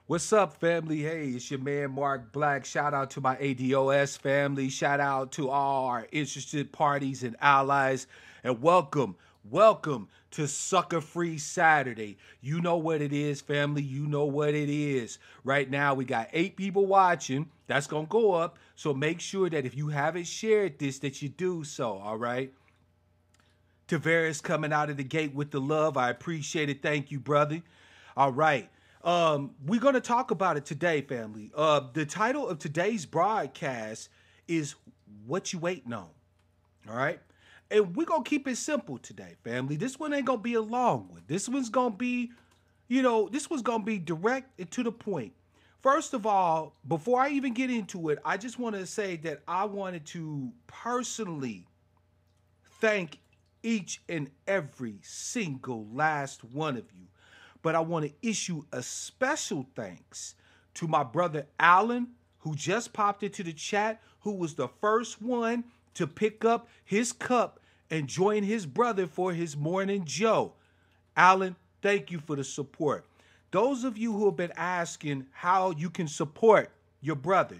What's up, family? Hey, it's your man Mark Black. Shout out to my ADOS family. Shout out to all our interested parties and allies. And welcome to Sucka-Free Saturday. You know what it is, family. You know what it is. Right now, we got 8 people watching. That's going to go up. So make sure that if you haven't shared this, that you do so, all right? Tavares coming out of the gate with the love. I appreciate it. Thank you, brother. All right. We're going to talk about it today, family. The title of today's broadcast is What You Waiting On. All right. And we're going to keep it simple today, family. This one ain't going to be a long one. This one's going to be, this one's going to be direct and to the point. First of all, before I even get into it, I just want to say that I wanted to personally thank each and every single last one of you. But I want to issue a special thanks to my brother Alan, who just popped into the chat, who was the first one to pick up his cup and join his brother for his morning Joe. Alan, thank you for the support. Those of you who have been asking how you can support your brother,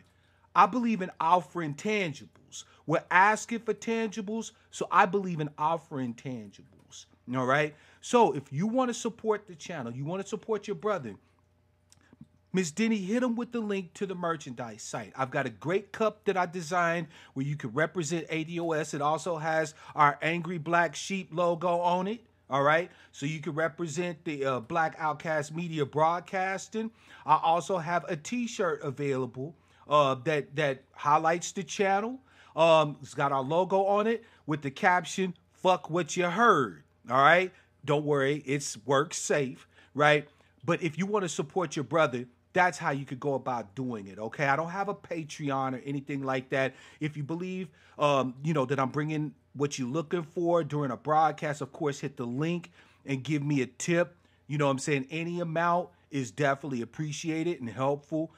I believe in offering tangibles. We're asking for tangibles, so I believe in offering tangibles. All right? So if you want to support the channel, you want to support your brother, Miss Denny, hit him with the link to the merchandise site. I've got a great cup that I designed where you can represent ADOS. It also has our Angry Black Sheep logo on it. All right, so you can represent the Black Outcast Media Broadcasting. I also have a T-shirt available that highlights the channel. It's got our logo on it with the caption, "Fuck what you heard." All right, don't worry, it's work safe, right? But if you want to support your brother, that's how you could go about doing it, okay? I don't have a Patreon or anything like that. If you believe, that I'm bringing what you're looking for during a broadcast, of course, hit the link and give me a tip. You know what I'm saying? Any amount is definitely appreciated and helpful.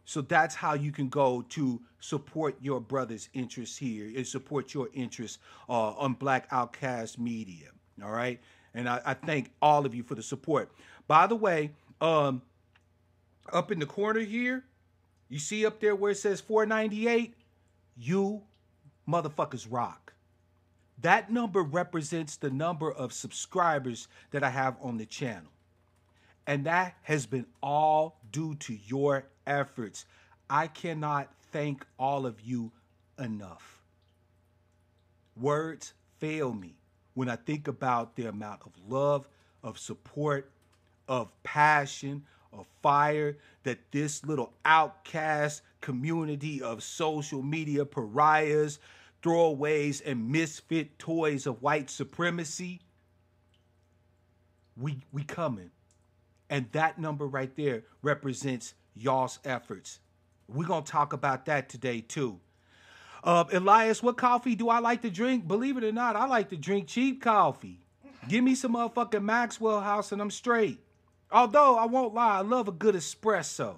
So that's how you can go to support your brother's interests here and support your interests on Black Outcast Media, all right? And I thank all of you for the support. By the way, up in the corner here, you see up there where it says 498? You motherfuckers rock. That number represents the number of subscribers that I have on the channel. And that has been all due to your efforts. I cannot thank all of you enough. Words fail me when I think about the amount of love, of support, of passion, of fire that this little outcast community of social media pariahs, throwaways, and misfit toys of white supremacy, we coming. And that number right there represents y'all's efforts. We're going to talk about that today too. Elias, what coffee do I like to drink? Believe it or not, I like to drink cheap coffee. Give me some motherfucking Maxwell House and I'm straight. Although, I won't lie, I love a good espresso.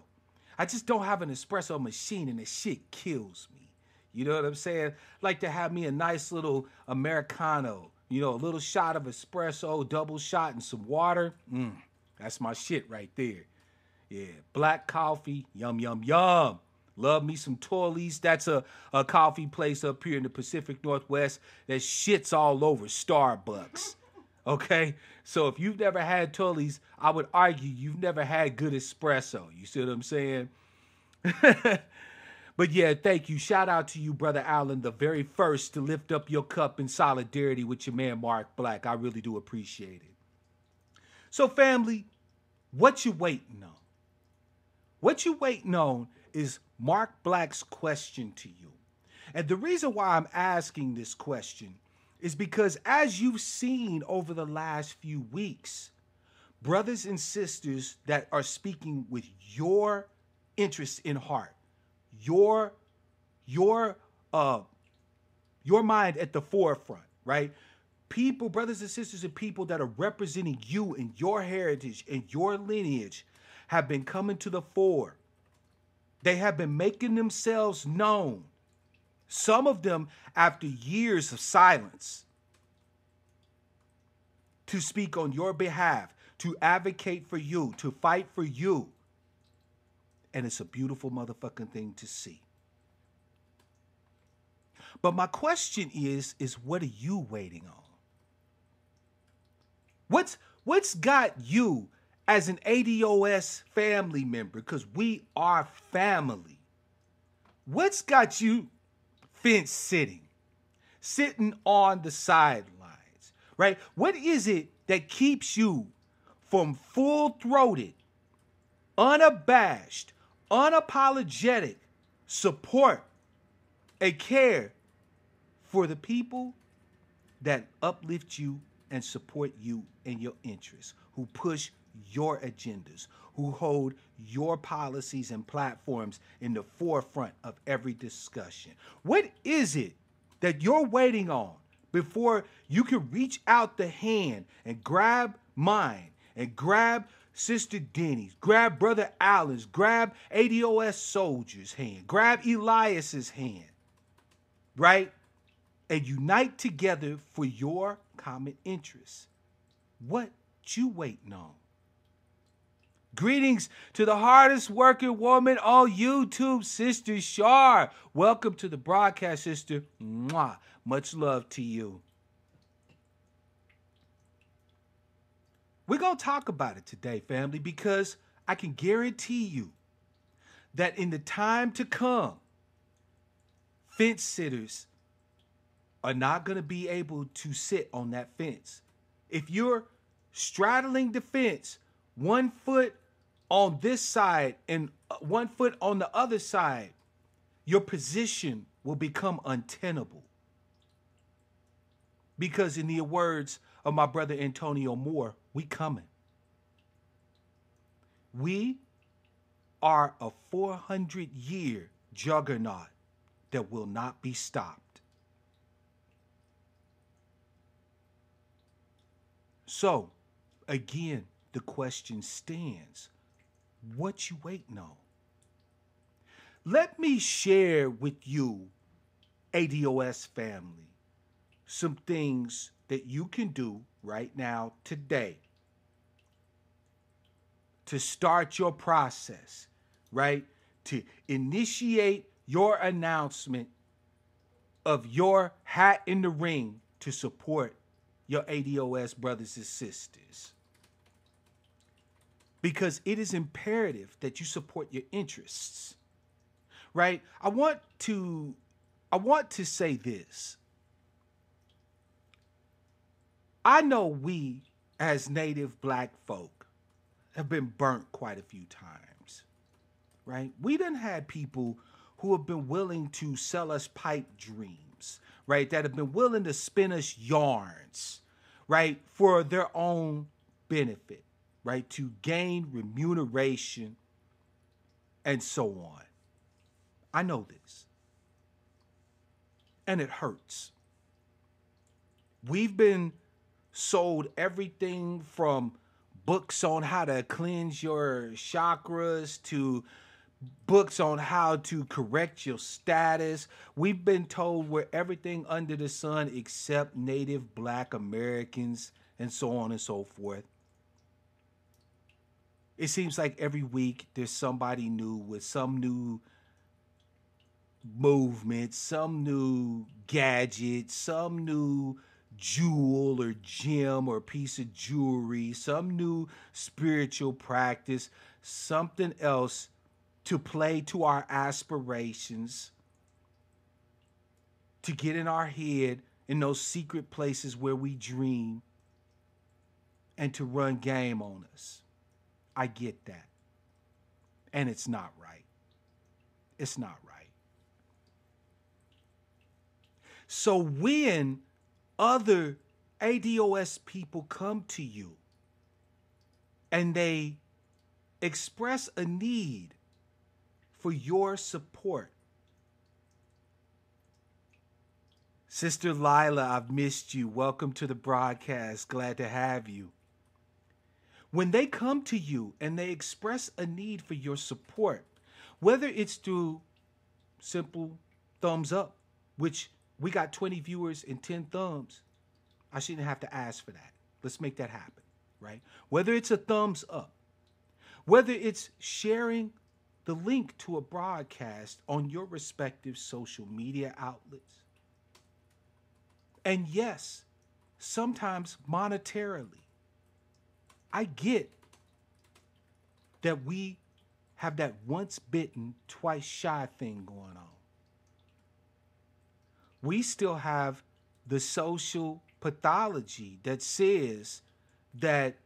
I just don't have an espresso machine and the shit kills me. You know what I'm saying? Like to have me a nice little Americano. A little shot of espresso, double shot and some water. That's my shit right there. Yeah, black coffee, yum, yum, yum. Love me some Torley's. That's a coffee place up here in the Pacific Northwest that shits all over Starbucks. Okay? So if you've never had Tully's, I would argue you've never had good espresso. You see what I'm saying? But yeah, thank you. Shout out to you, Brother Allen, the very first to lift up your cup in solidarity with your man, Mark Black. I really do appreciate it. So family, what you waiting on? What you waiting on is Mark Black's question to you. And the reason why I'm asking this question is because as you've seen over the last few weeks, brothers and sisters that are speaking with your interests in heart, your mind at the forefront, right? People, brothers and sisters and people that are representing you and your heritage and your lineage have been coming to the fore. They have been making themselves known. Some of them after years of silence, to speak on your behalf, to advocate for you, to fight for you. And it's a beautiful motherfucking thing to see. But my question is what are you waiting on? What's got you as an ADOS family member, because we are family, what's got you fence sitting on the sidelines, right? What is it that keeps you from full-throated, unabashed, unapologetic support and care for the people that uplift you and support you in your interests, who push your agendas, who hold your policies and platforms in the forefront of every discussion? What is it that you're waiting on before you can reach out the hand and grab mine and grab Sister Denny's, grab Brother Allen's, grab ADOS Soldier's hand, grab Elias's hand, right? And unite together for your common interests? What you waiting on? Greetings to the hardest working woman on YouTube, Sister Shar. Welcome to the broadcast, sister. Mwah. Much love to you. We're going to talk about it today, family, because I can guarantee you that in the time to come, fence sitters are not going to be able to sit on that fence. If you're straddling the fence, 1 foot on this side and 1 foot on the other side, your position will become untenable. Because in the words of my brother Antonio Moore, we coming. We are a 400-year juggernaut that will not be stopped. So, again, the question stands. What you waiting on? Let me share with you, ADOS family, some things that you can do right now, today, to start your process, right? To initiate your announcement of your hat in the ring to support your ADOS brothers and sisters. Because it is imperative that you support your interests, right? I want to say this. I know we, as native black folk, have been burnt quite a few times, right? We done had people who have been willing to sell us pipe dreams, right? That have been willing to spin us yarns, right? For their own benefit, right? To gain remuneration and so on. I know this. And it hurts. We've been sold everything from books on how to cleanse your chakras to books on how to correct your status. We've been told we're everything under the sun except native black Americans and so on and so forth. It seems like every week there's somebody new with some new movement, some new gadget, some new jewel or gem or piece of jewelry, some new spiritual practice, something else to play to our aspirations, to get in our head in those secret places where we dream, and to run game on us. I get that. And it's not right. It's not right. So when other ADOS people come to you and they express a need for your support, Sister Lila, I've missed you. Welcome to the broadcast. Glad to have you. When they come to you and they express a need for your support, whether it's through simple thumbs up, which we got 20 viewers and 10 thumbs, I shouldn't have to ask for that. Let's make that happen, right? Whether it's a thumbs up, whether it's sharing the link to a broadcast on your respective social media outlets. And yes, sometimes monetarily. I get that we have that once bitten, twice shy thing going on. We still have the social pathology that says that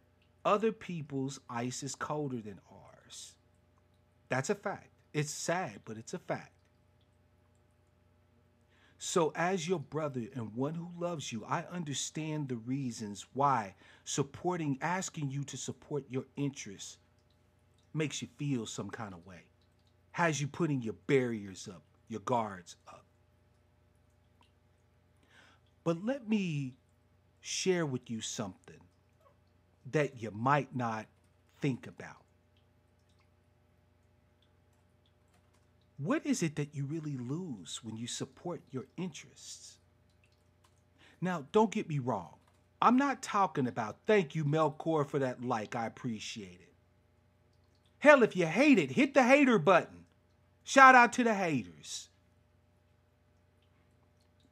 other people's ice is colder than ours. That's a fact. It's sad, but it's a fact. So, as your brother and one who loves you, I understand the reasons why asking you to support your interests makes you feel some kind of way, has you putting your barriers up, your guards up. But let me share with you something that you might not think about. What is it that you really lose when you support your interests? Now, don't get me wrong. I'm not talking about thank you, Melkor, for that like. I appreciate it. Hell, if you hate it, hit the hater button. Shout out to the haters.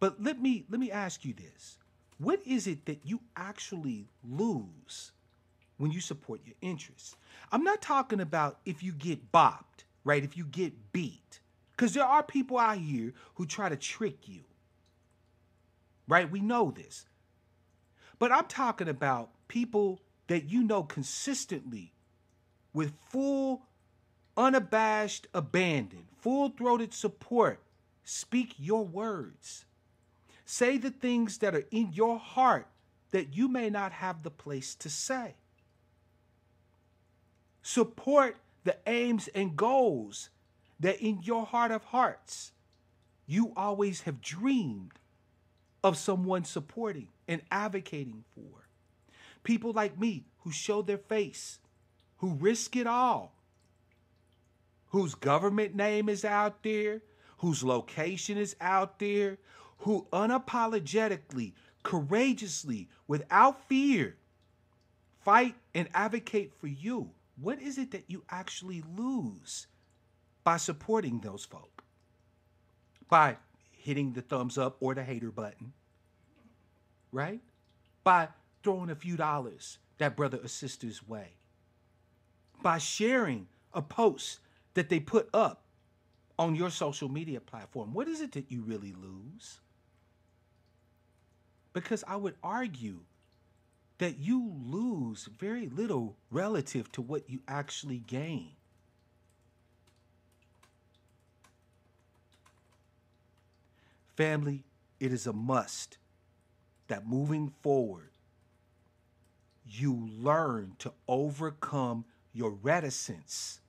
But let me ask you this. What is it that you actually lose when you support your interests? I'm not talking about if you get bopped, right? If you get beat. Because there are people out here who try to trick you. Right? We know this. But I'm talking about people that you know consistently with full, unabashed abandon, full-throated support, speak your words. Say the things that are in your heart that you may not have the place to say. Support the aims and goals that in your heart of hearts you always have dreamed of someone supporting and advocating for. People like me who show their face, who risk it all, whose government name is out there, whose location is out there, who unapologetically, courageously, without fear, fight and advocate for you. What is it that you actually lose by supporting those folk? By hitting the thumbs up or the hater button, right? By throwing a few dollars that brother or sister's way. By sharing a post that they put up on your social media platform. What is it that you really lose? Because I would argue that you lose very little relative to what you actually gain. Family, it is a must that moving forward, you learn to overcome your reticence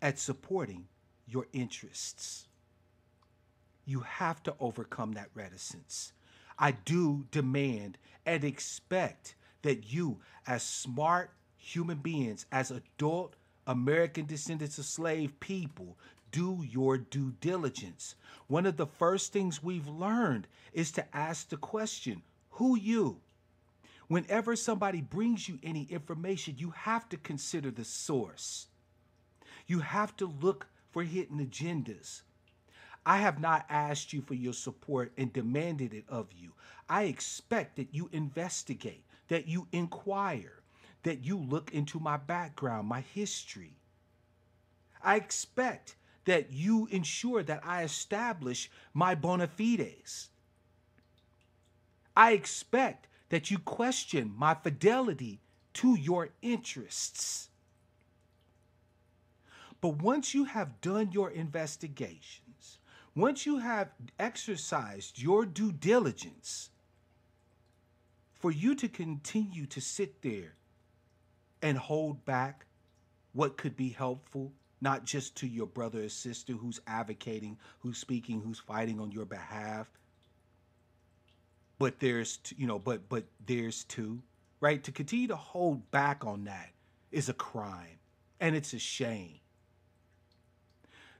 at supporting your interests. You have to overcome that reticence. I do demand and expect that you, as smart human beings, as adult American descendants of slave people, do your due diligence. One of the first things we've learned is to ask the question, who you? Whenever somebody brings you any information, you have to consider the source. You have to look for hidden agendas. I have not asked you for your support and demanded it of you. I expect that you investigate, that you inquire, that you look into my background, my history. I expect that you ensure that I establish my bona fides. I expect that you question my fidelity to your interests. But once you have done your investigations, once you have exercised your due diligence, for you to continue to sit there and hold back what could be helpful, not just to your brother or sister who's advocating, who's speaking, who's fighting on your behalf, but there's two, right? To continue to hold back on that is a crime, and it's a shame.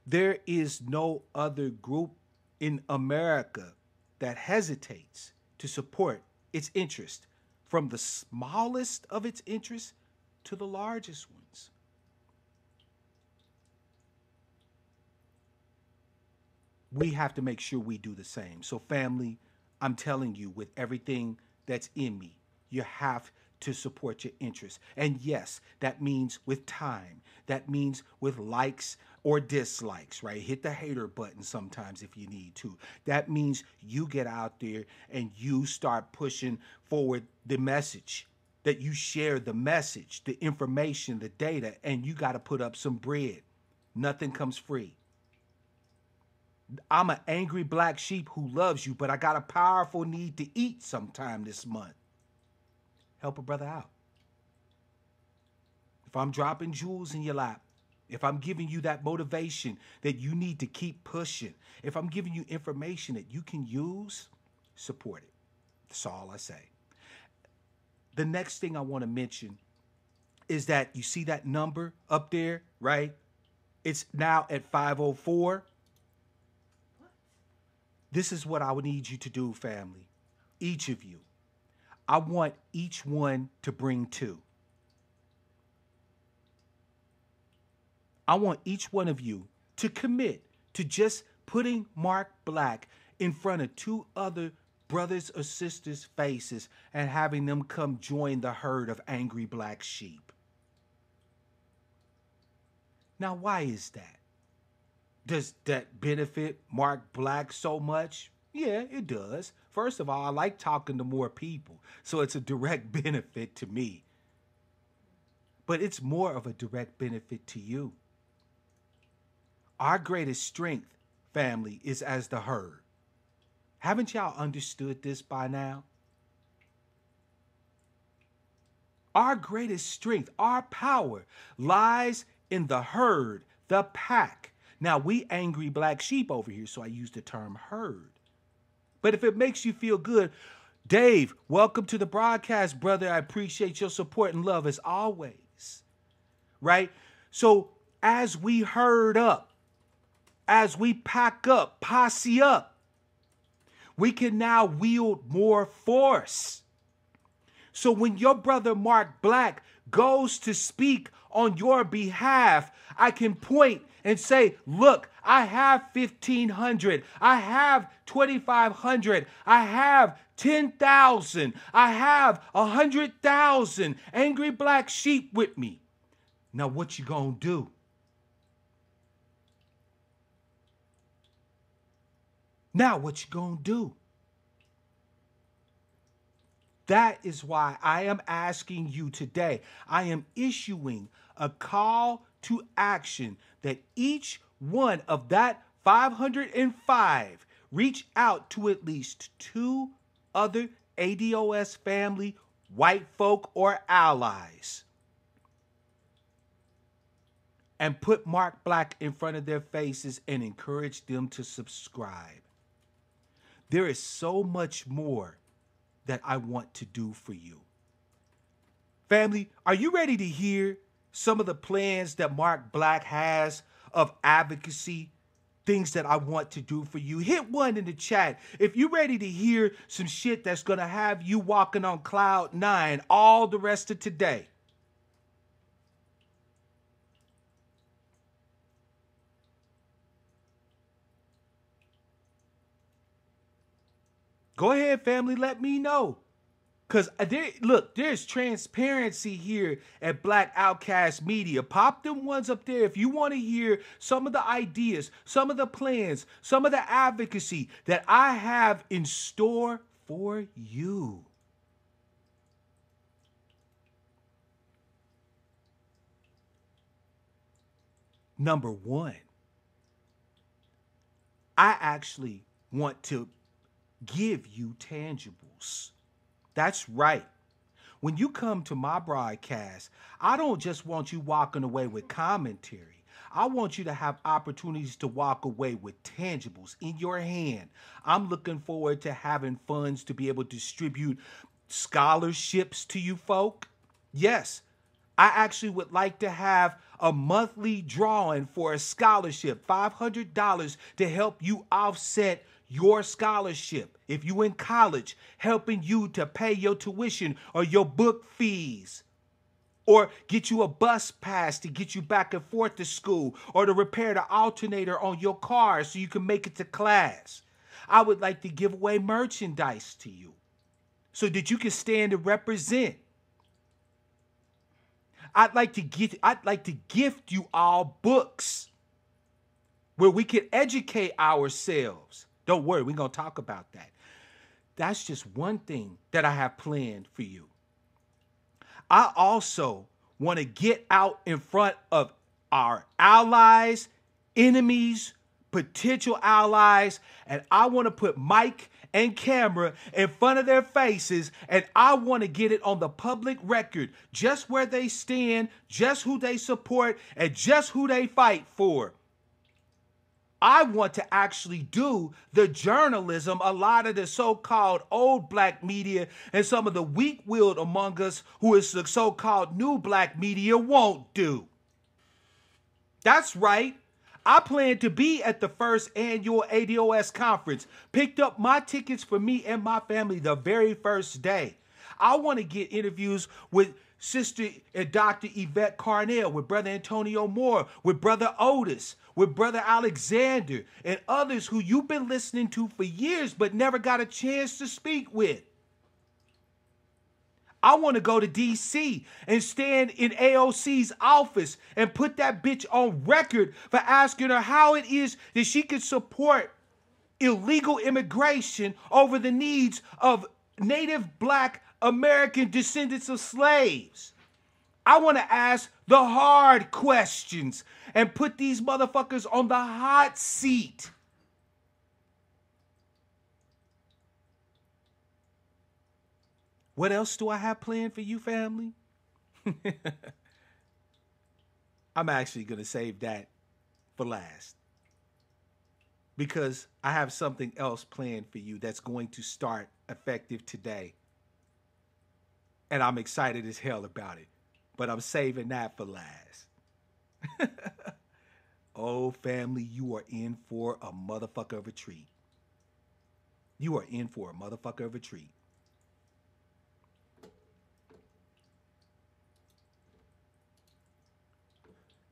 There is no other group in America that hesitates to support its interest, from the smallest of its interests to the largest ones. we have to make sure we do the same. So family, I'm telling you, with everything that's in me, you have to support your interests. And yes, that means with time. That means with likes or dislikes, right? Hit the hater button sometimes if you need to. That means you get out there and you start pushing forward the message, that you share the message, the information, the data, and you got to put up some bread. Nothing comes free. I'm an angry black sheep who loves you, but I got a powerful need to eat sometime this month. Help a brother out. If I'm dropping jewels in your lap, if I'm giving you that motivation that you need to keep pushing, if I'm giving you information that you can use, support it. That's all I say. The next thing I want to mention is that you see that number up there, right? It's now at 504. This is what I would need you to do, family. Each of you. I want each one to bring two. I want each one of you to commit to just putting Mark Black in front of two other brothers or sisters' faces and having them come join the herd of angry black sheep. Now, why is that? Does that benefit Mark Black so much? Yeah, it does. First of all, I like talking to more people, so it's a direct benefit to me. But it's more of a direct benefit to you. Our greatest strength, family, is as the herd. Haven't y'all understood this by now? Our greatest strength, our power, lies in the herd, the pack. Now, we angry black sheep over here, so I use the term herd. But if it makes you feel good, Dave, welcome to the broadcast, brother. I appreciate your support and love as always. Right? So as we herd up, as we pack up, posse up, we can now wield more force. So when your brother Mark Black goes to speak on your behalf, I can point and say, look, I have 1,500. I have 2,500. I have 10,000. I have 100,000 angry black sheep with me. Now what you gonna do? Now what you gonna do? That is why I am asking you today. I am issuing a call to action that each one of that 505 reach out to at least two other ADOS family, white folk, or allies and put Mark Black in front of their faces and encourage them to subscribe. There is so much more that I want to do for you. Family, are you ready to hear some of the plans that Mark Black has of advocacy, things that I want to do for you? Hit one in the chat if you're ready to hear some shit that's going to have you walking on cloud 9 all the rest of today. Go ahead, family, let me know. Because, look, there's transparency here at Black Outcast Media. Pop them ones up there if you want to hear some of the ideas, some of the plans, some of the advocacy that I have in store for you. Number one, I actually want to give you tangibles. That's right. When you come to my broadcast, I don't just want you walking away with commentary. I want you to have opportunities to walk away with tangibles in your hand. I'm looking forward to having funds to be able to distribute scholarships to you folk. Yes, I actually would like to have a monthly drawing for a scholarship, $500 to help you offset your scholarship. If you in college, helping you to pay your tuition or your book fees. or get you a bus pass to get you back and forth to school, or to repair the alternator on your car so you can make it to class. I would like to give away merchandise to you so that you can stand and represent. I'd like to gift you all books where we can educate ourselves. Don't worry, we're going to talk about that. That's just one thing that I have planned for you. I also want to get out in front of our allies, enemies, potential allies, and I want to put mic and camera in front of their faces, and I want to get it on the public record, just where they stand, just who they support, and just who they fight for. I want to actually do the journalism a lot of the so-called old black media and some of the weak-willed among us who is the so-called new black media won't do. That's right. I plan to be at the first annual ADOS conference. Picked up my tickets for me and my family the very first day. I want to get interviews with Sister and Dr. Yvette Carnell, with Brother Antonio Moore, with Brother Otis, with Brother Alexander, and others who you've been listening to for years but never got a chance to speak with. I want to go to D.C. and stand in AOC's office and put that bitch on record for asking her how it is that she could support illegal immigration over the needs of Native Black American descendants of slaves. I want to ask the hard questions and put these motherfuckers on the hot seat. What else do I have planned for you, family? I'm actually going to save that for last, because I have something else planned for you that's going to start effective today. And I'm excited as hell about it, but I'm saving that for last. Oh, family, you are in for a motherfucker of a treat. You are in for a motherfucker of a treat.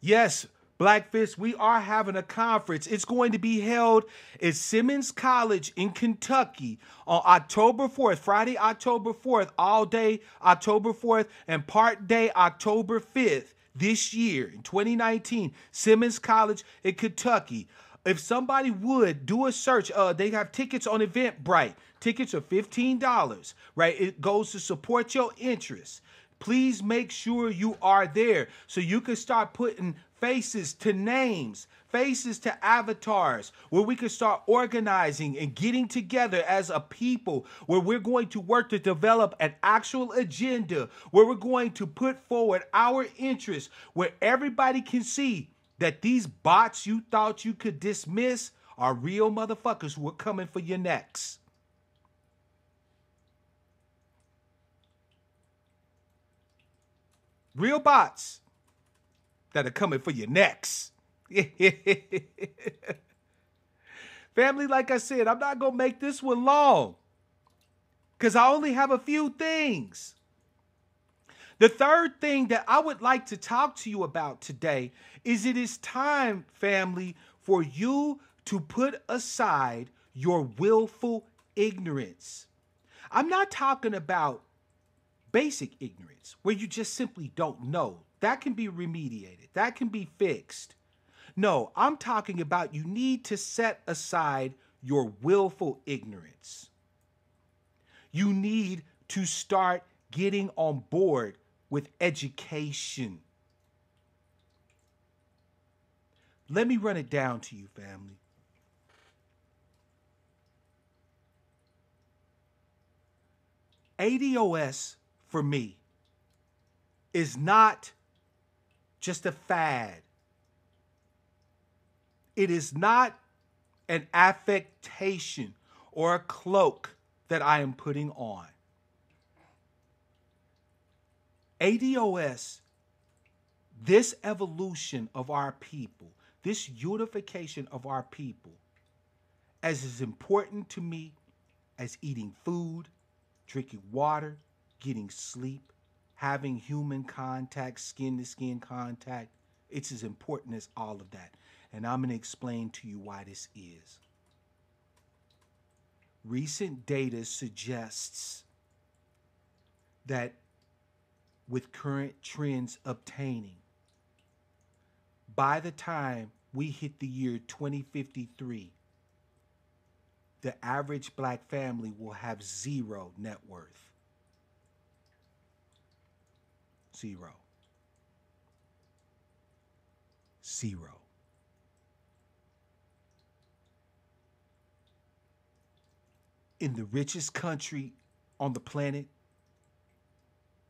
Yes, Blackfish, we are having a conference. It's going to be held at Simmons College in Kentucky on October 4th, Friday, October 4th, all day October 4th, and part day October 5th this year in 2019, Simmons College in Kentucky. If somebody would do a search, they have tickets on Eventbrite. Tickets are $15, right? It goes to support your interests. Please make sure you are there so you can start putting faces to names, faces to avatars, where we can start organizing and getting together as a people, where we're going to work to develop an actual agenda, where we're going to put forward our interests, where everybody can see that these bots you thought you could dismiss are real motherfuckers who are coming for your necks. Real bots that are coming for your necks. Family, like I said, I'm not going to make this one long because I only have a few things. The third thing that I would like to talk to you about today is it is time, family, for you to put aside your willful ignorance. I'm not talking about basic ignorance, where you just simply don't know. That can be remediated. That can be fixed. No, I'm talking about you need to set aside your willful ignorance. You need to start getting on board with education. Let me run it down to you, family. ADOS, for me, is not just a fad. It is not an affectation or a cloak that I am putting on. ADOS, this evolution of our people, this unification of our people, as important to me as eating food, drinking water, getting sleep, having human contact, skin to skin contact, it's as important as all of that. And I'm going to explain to you why this is. Recent data suggests that with current trends obtaining, by the time we hit the year 2053, the average black family will have zero net worth. Zero. Zero. In the richest country on the planet,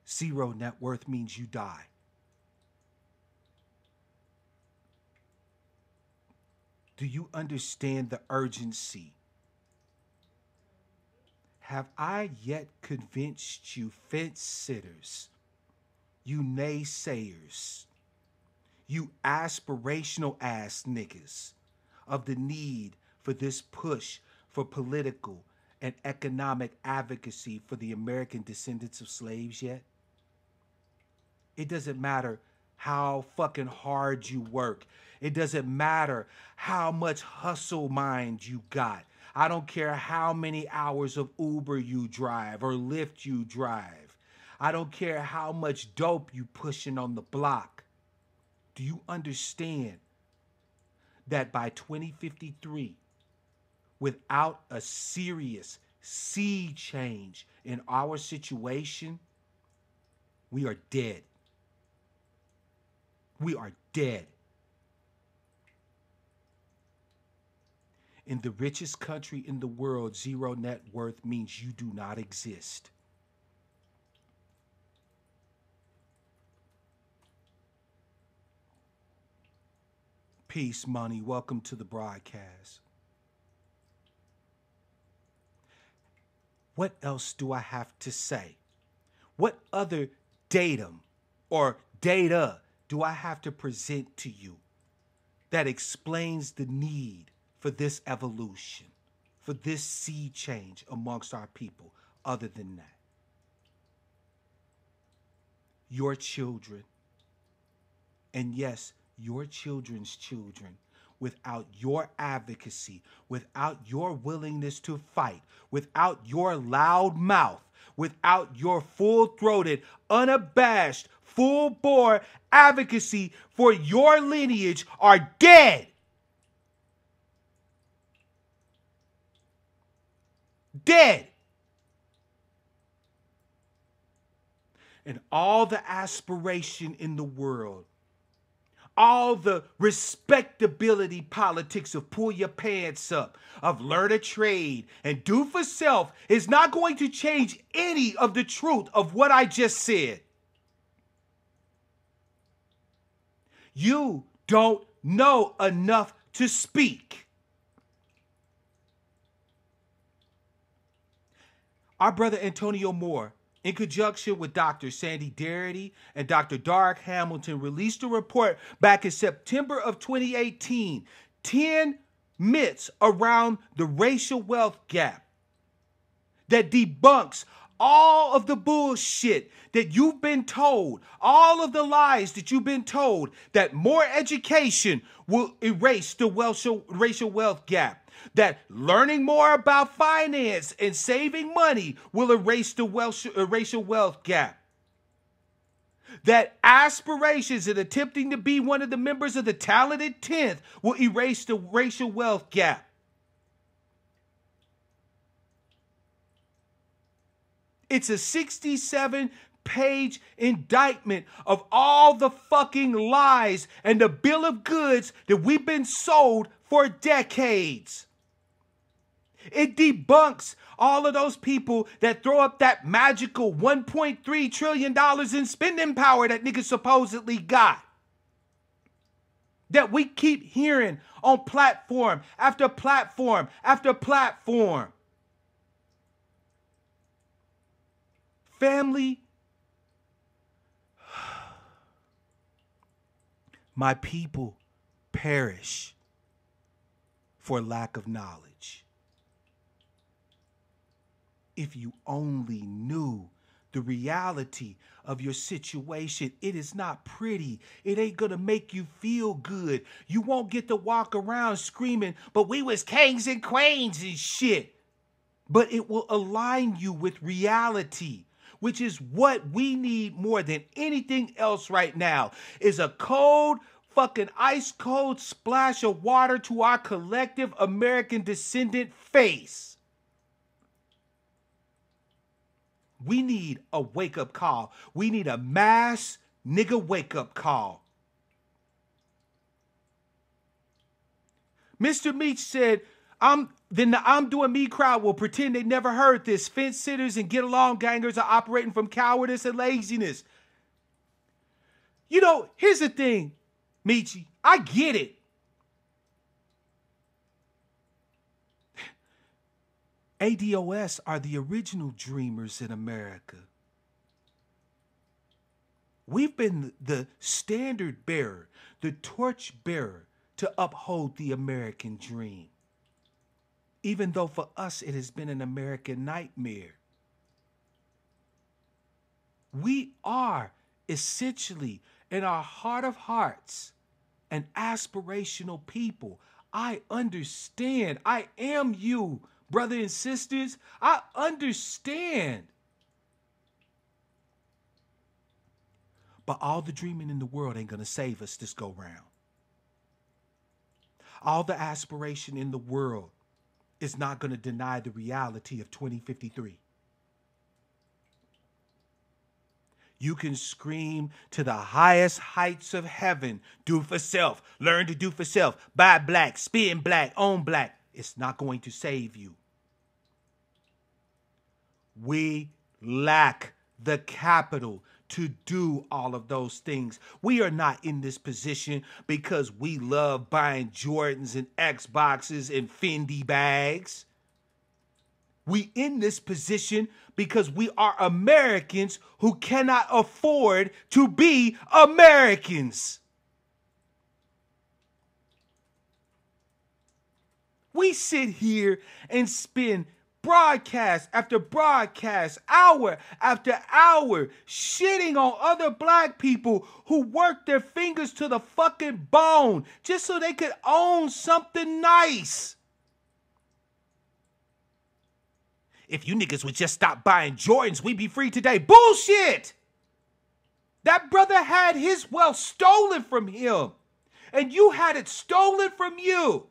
zero net worth means you die. Do you understand the urgency? Have I yet convinced you fence sitters, you naysayers, you aspirational ass niggas, of the need for this push for political and economic advocacy for the American descendants of slaves yet? It doesn't matter how fucking hard you work. It doesn't matter how much hustle mind you got. I don't care how many hours of Uber you drive or Lyft you drive. I don't care how much dope you pushing on the block. Do you understand that by 2053, without a serious sea change in our situation, we are dead? We are dead. In the richest country in the world, zero net worth means you do not exist. Peace, money. Welcome to the broadcast. What else do I have to say? What other datum or data do I have to present to you that explains the need for this evolution, for this sea change amongst our people, other than that? Your children, and yes, your children's children, without your advocacy, without your willingness to fight, without your loud mouth, without your full-throated, unabashed, full-bore advocacy for your lineage, are dead. Dead. And all the aspiration in the world, all the respectability politics of pull your pants up, of learn a trade and do for self is not going to change any of the truth of what I just said. You don't know enough to speak. Our brother Antonio Moore, in conjunction with Dr. Sandy Darity and Dr. Dark Hamilton, released a report back in September of 2018, 10 myths around the racial wealth gap that debunks all of the bullshit that you've been told, all of the lies that you've been told, that more education will erase the racial wealth gap, that learning more about finance and saving money will erase the racial wealth gap, that aspirations and attempting to be one of the members of the talented 10th will erase the racial wealth gap. It's a 67-page indictment of all the fucking lies and the bill of goods that we've been sold for decades. It debunks all of those people that throw up that magical $1.3 trillion in spending power that niggas supposedly got, that we keep hearing on platform after platform after platform. Family, my people perish for lack of knowledge. If you only knew the reality of your situation. It is not pretty. It ain't gonna make you feel good. You won't get to walk around screaming, but we was kings and queens and shit. But it will align you with reality, which is what we need more than anything else right now, is a cold, fucking ice cold splash of water to our collective American descendant face. We need a wake-up call. We need a mass nigga wake-up call. Mr. Meach said, then the I'm Doing Me crowd will pretend they never heard this. Fence sitters and get along gangers are operating from cowardice and laziness. You know, here's the thing, Meechy. I get it. ADOS are the original dreamers in America. We've been the standard bearer, the torch bearer to uphold the American dream. Even though for us it has been an American nightmare. We are essentially, in our heart of hearts, an aspirational people. I understand. I am you, brother and sisters. I understand. But all the dreaming in the world ain't gonna save us this go round. All the aspiration in the world is not going to deny the reality of 2053. You can scream to the highest heights of heaven, do for self, learn to do for self, buy black, spend black, own black. It's not going to save you. We lack the capital to do all of those things. We are not in this position because we love buying Jordans and Xboxes and Fendi bags. We in this position because we are Americans who cannot afford to be Americans. We sit here and spend broadcast after broadcast, hour after hour, shitting on other black people who work their fingers to the fucking bone just so they could own something nice. If you niggas would just stop buying Jordans, we'd be free today. Bullshit! That brother had his wealth stolen from him, and you had it stolen from you.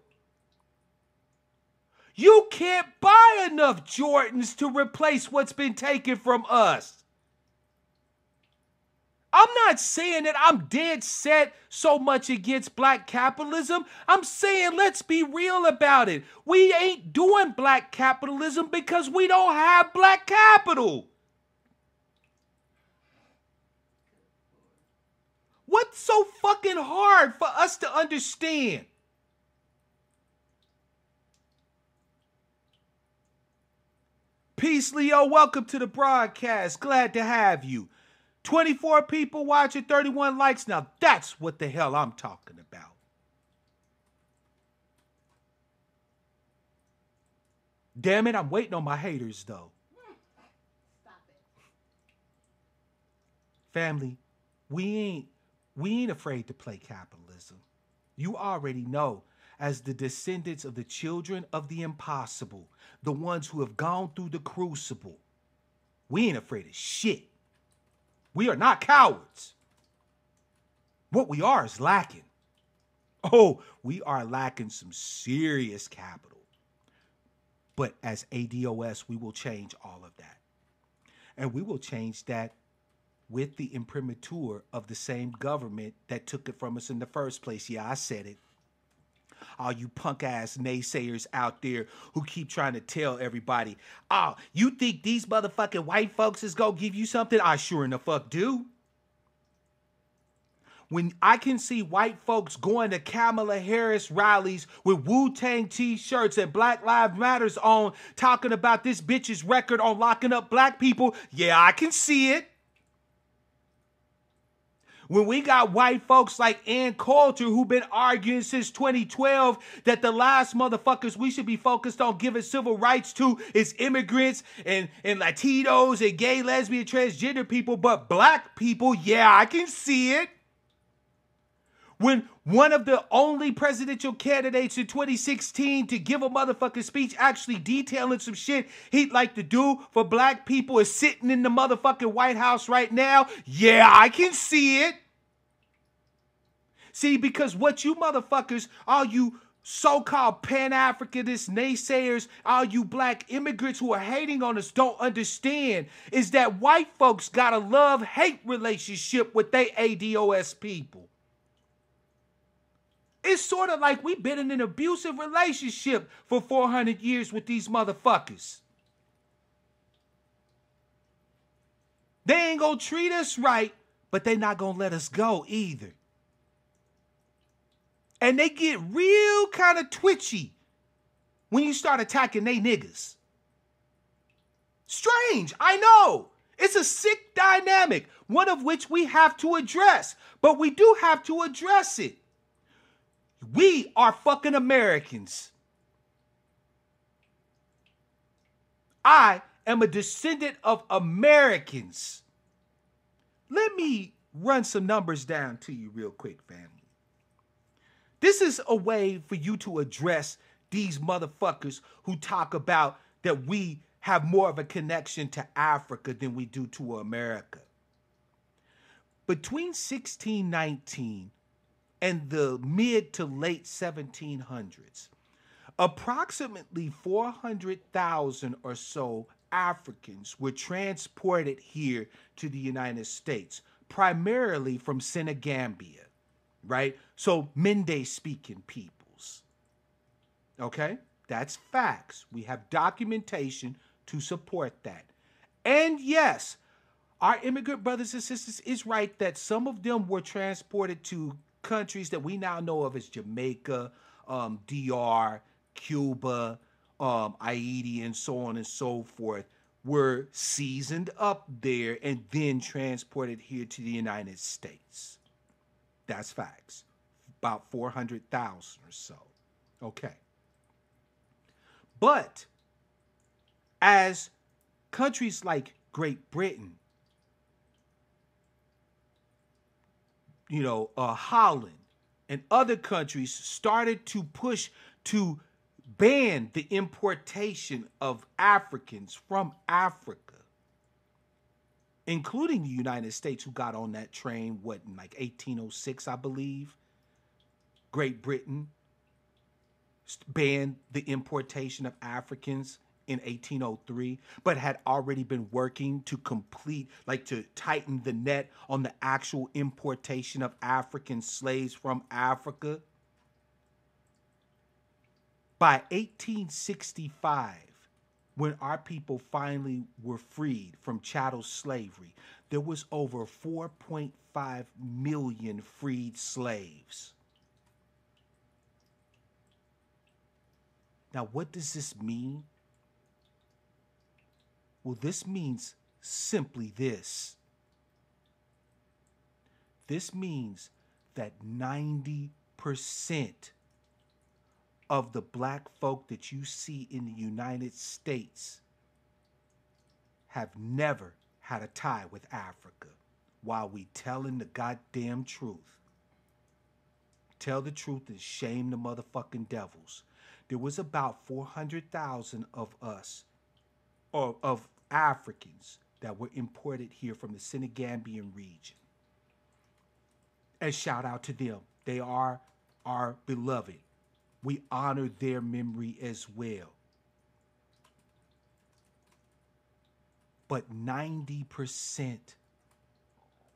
You can't buy enough Jordans to replace what's been taken from us. I'm not saying that I'm dead set so much against black capitalism. I'm saying let's be real about it. We ain't doing black capitalism because we don't have black capital. What's so fucking hard for us to understand? Peace, Leo. Welcome to the broadcast. Glad to have you. 24 people watching, 31 likes. Now that's what the hell I'm talking about. Damn it, I'm waiting on my haters though. Stop it. Family, we ain't afraid to play capitalism. You already know, as the descendants of the children of the impossible, the ones who have gone through the crucible, we ain't afraid of shit. We are not cowards. What we are is lacking. Oh, we are lacking some serious capital. But as ADOS, we will change all of that. And we will change that with the imprimatur of the same government that took it from us in the first place. Yeah, I said it. All you punk ass naysayers out there who keep trying to tell everybody, oh, you think these motherfucking white folks is gonna give you something? I sure in the fuck do. When I can see white folks going to Kamala Harris rallies with Wu-Tang t-shirts and Black Lives Matters on, talking about this bitch's record on locking up black people, yeah, I can see it. When we got white folks like Ann Coulter who've been arguing since 2012 that the last motherfuckers we should be focused on giving civil rights to is immigrants and Latinos and gay, lesbian, transgender people, but black people, yeah, I can see it. When one of the only presidential candidates in 2016 to give a motherfucking speech actually detailing some shit he'd like to do for black people is sitting in the motherfucking White House right now, yeah, I can see it. See, because what you motherfuckers, all you so-called pan-Africanist naysayers, all you black immigrants who are hating on us don't understand is that white folks got a love-hate relationship with they ADOS people. It's sort of like we've been in an abusive relationship for 400 years with these motherfuckers. They ain't gonna treat us right, but they not gonna let us go either. And they get real kind of twitchy when you start attacking they niggas. Strange, I know. It's a sick dynamic, one of which we have to address, but we do have to address it. We are fucking Americans. I am a descendant of Americans. Let me run some numbers down to you real quick, family. This is a way for you to address these motherfuckers who talk about that we have more of a connection to Africa than we do to America. Between 1619 and the mid to late 1700s, approximately 400,000 or so Africans were transported here to the United States, primarily from Senegambia, right? So Mende-speaking peoples. Okay? That's facts. We have documentation to support that. And yes, our immigrant brothers and sisters is right that some of them were transported to countries that we now know of as Jamaica, DR, Cuba, Haiti, and so on and so forth, were seasoned up there and then transported here to the United States. That's facts. About 400,000 or so. Okay. But as countries like Great Britain, Holland, and other countries started to push to ban the importation of Africans from Africa, including the United States, who got on that train, in like 1806, I believe. Great Britain banned the importation of Africans in 1803, but had already been working to to tighten the net on the actual importation of African slaves from Africa. By 1865, when our people finally were freed from chattel slavery, there was over 4.5 million freed slaves. Now, what does this mean? Well, this means simply this. This means that 90% of the black folk that you see in the United States have never had a tie with Africa, while we telling the goddamn truth. Tell the truth and shame the motherfucking devils. There was about 400,000 of us, or of Africans, that were imported here from the Senegambian region. And shout out to them. They are our beloved. We honor their memory as well. But 90%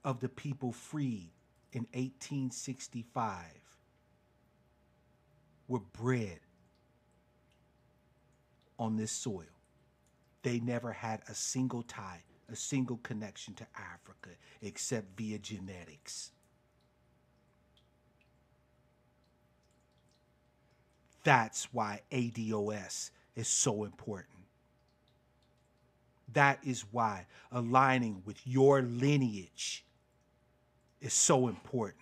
of the people freed in 1865 were bred on this soil. They never had a single tie, a single connection to Africa, except via genetics. That's why ADOS is so important. That is why aligning with your lineage is so important.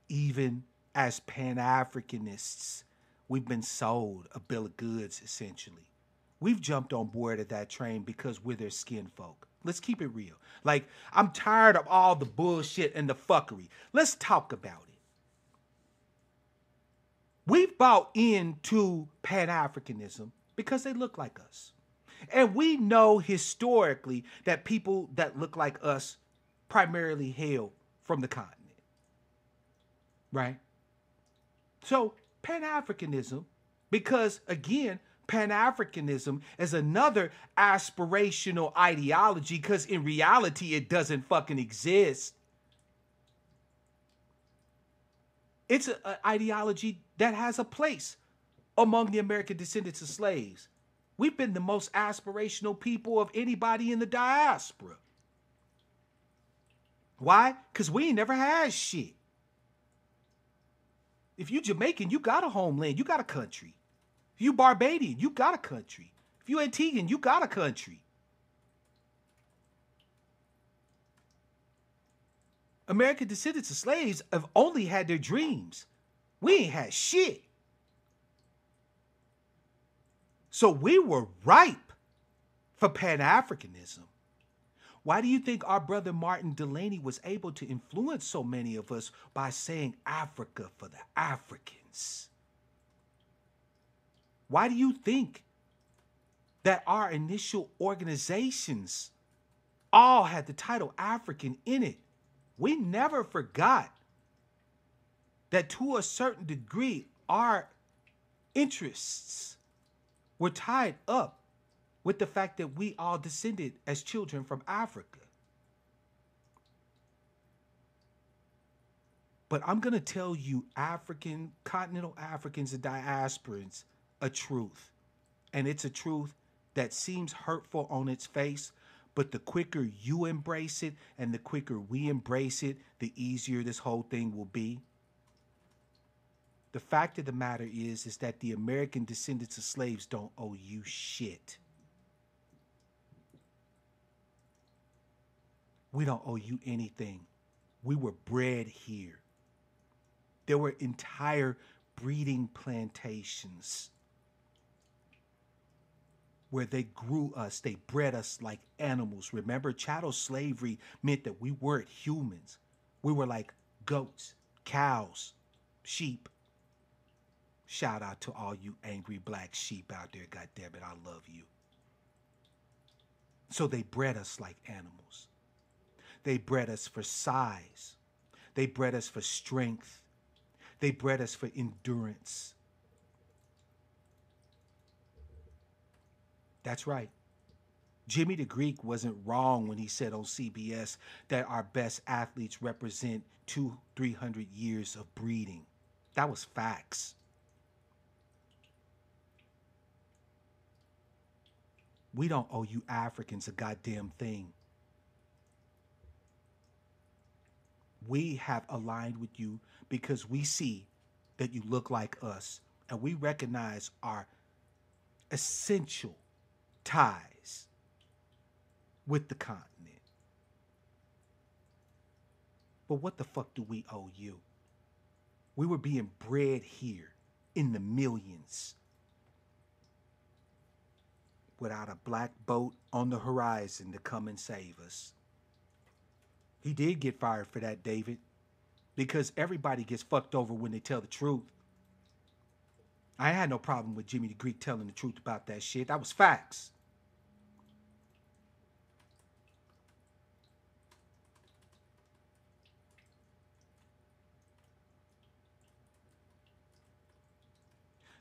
Even as pan-Africanists, we've been sold a bill of goods, essentially. We've jumped on board of that train because we're their skin folk. Let's keep it real. Like, I'm tired of all the bullshit and the fuckery. Let's talk about it. We've bought into pan-Africanism because they look like us. And we know historically that people that look like us primarily hail from the continent. Right? So, pan-Africanism, because again, pan-Africanism is another aspirational ideology because in reality, it doesn't fucking exist. It's an ideology that has a place among the American descendants of slaves. We've been the most aspirational people of anybody in the diaspora. Why? Because we ain't never had shit. If you Jamaican, you got a homeland, you got a country. If you Barbadian, you got a country. If you Antiguan, you got a country. American descendants of slaves have only had their dreams. We ain't had shit. So we were ripe for pan-Africanism. Why do you think our brother Martin Delaney was able to influence so many of us by saying Africa for the Africans? Why do you think that our initial organizations all had the title African in it? We never forgot that to a certain degree, our interests were tied up with the fact that we all descended as children from Africa. But I'm going to tell you continental Africans and diasporans a truth. And it's a truth that seems hurtful on its face, but the quicker you embrace it and the quicker we embrace it, the easier this whole thing will be. The fact of the matter is that the American descendants of slaves don't owe you shit. We don't owe you anything. We were bred here. There were entire breeding plantations where they grew us, they bred us like animals. Remember, chattel slavery meant that we weren't humans. We were like goats, cows, sheep. Shout out to all you angry black sheep out there. God damn it, I love you. So they bred us like animals. They bred us for size. They bred us for strength. They bred us for endurance. That's right. Jimmy the Greek wasn't wrong when he said on CBS that our best athletes represent 200-300 years of breeding. That was facts. We don't owe you Africans a goddamn thing. We have aligned with you because we see that you look like us and we recognize our essential ties with the continent. But what the fuck do we owe you? We were being bred here in the millions without a black boat on the horizon to come and save us. He did get fired for that, David, because everybody gets fucked over when they tell the truth. I had no problem with Jimmy the Greek telling the truth about that shit. That was facts.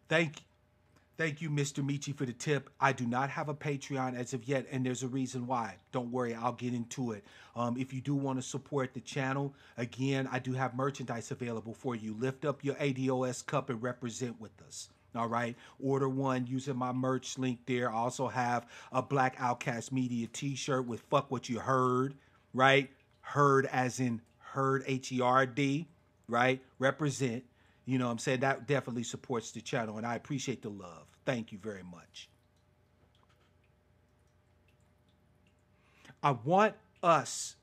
Thank you, Mr. Michi, for the tip. I do not have a Patreon as of yet, and there's a reason why. Don't worry, I'll get into it. If you do want to support the channel, again, I do have merchandise available for you. Lift up your ADOS cup and represent with us. All right? Order one using my merch link there. I also have a Black Outcast Media t-shirt with Fuck What You Heard, right? Heard as in heard, H-E-R-D, right? Represent. You know what I'm saying? That definitely supports the channel, and I appreciate the love. Thank you very much. I want us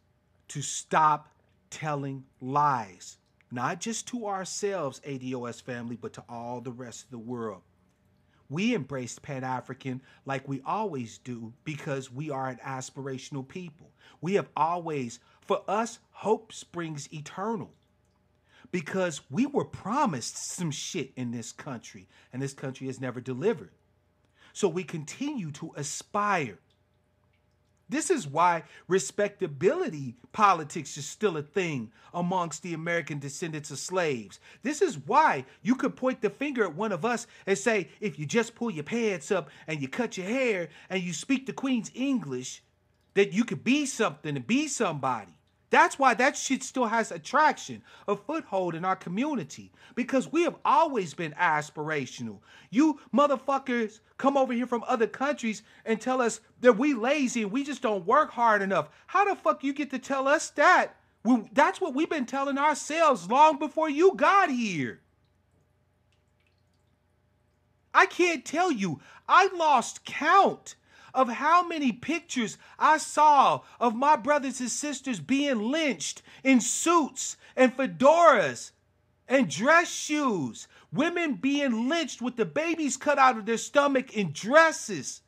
to stop telling lies, not just to ourselves, ADOS family, but to all the rest of the world. We embraced Pan-African like we always do because we are an aspirational people. We have always, for us, hope springs eternal because we were promised some shit in this country and this country has never delivered. So we continue to aspire. This is why respectability politics is still a thing amongst the American descendants of slaves. This is why you could point the finger at one of us and say, if you just pull your pants up and you cut your hair and you speak the Queen's English, that you could be something and be somebody. That's why that shit still has attraction, a foothold in our community, because we have always been aspirational. You motherfuckers come over here from other countries and tell us that we lazy and we just don't work hard enough. How the fuck you get to tell us that? That's what we've been telling ourselves long before you got here. I can't tell you, I lost count of how many pictures I saw of my brothers and sisters being lynched in suits and fedoras and dress shoes. Women being lynched with the babies cut out of their stomach in dresses.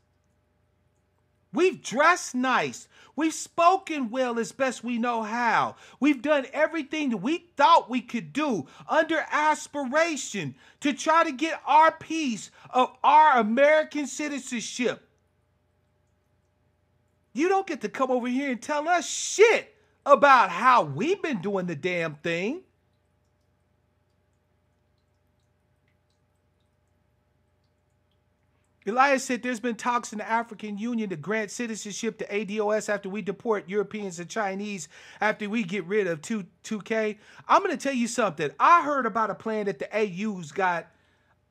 We've dressed nice. We've spoken well as best we know how. We've done everything that we thought we could do under aspiration to try to get our piece of our American citizenship. You don't get to come over here and tell us shit about how we've been doing the damn thing. Elias said there's been talks in the African Union to grant citizenship to ADOS after we deport Europeans and Chinese after we get rid of 2K. I'm going to tell you something. I heard about a plan that the AU's got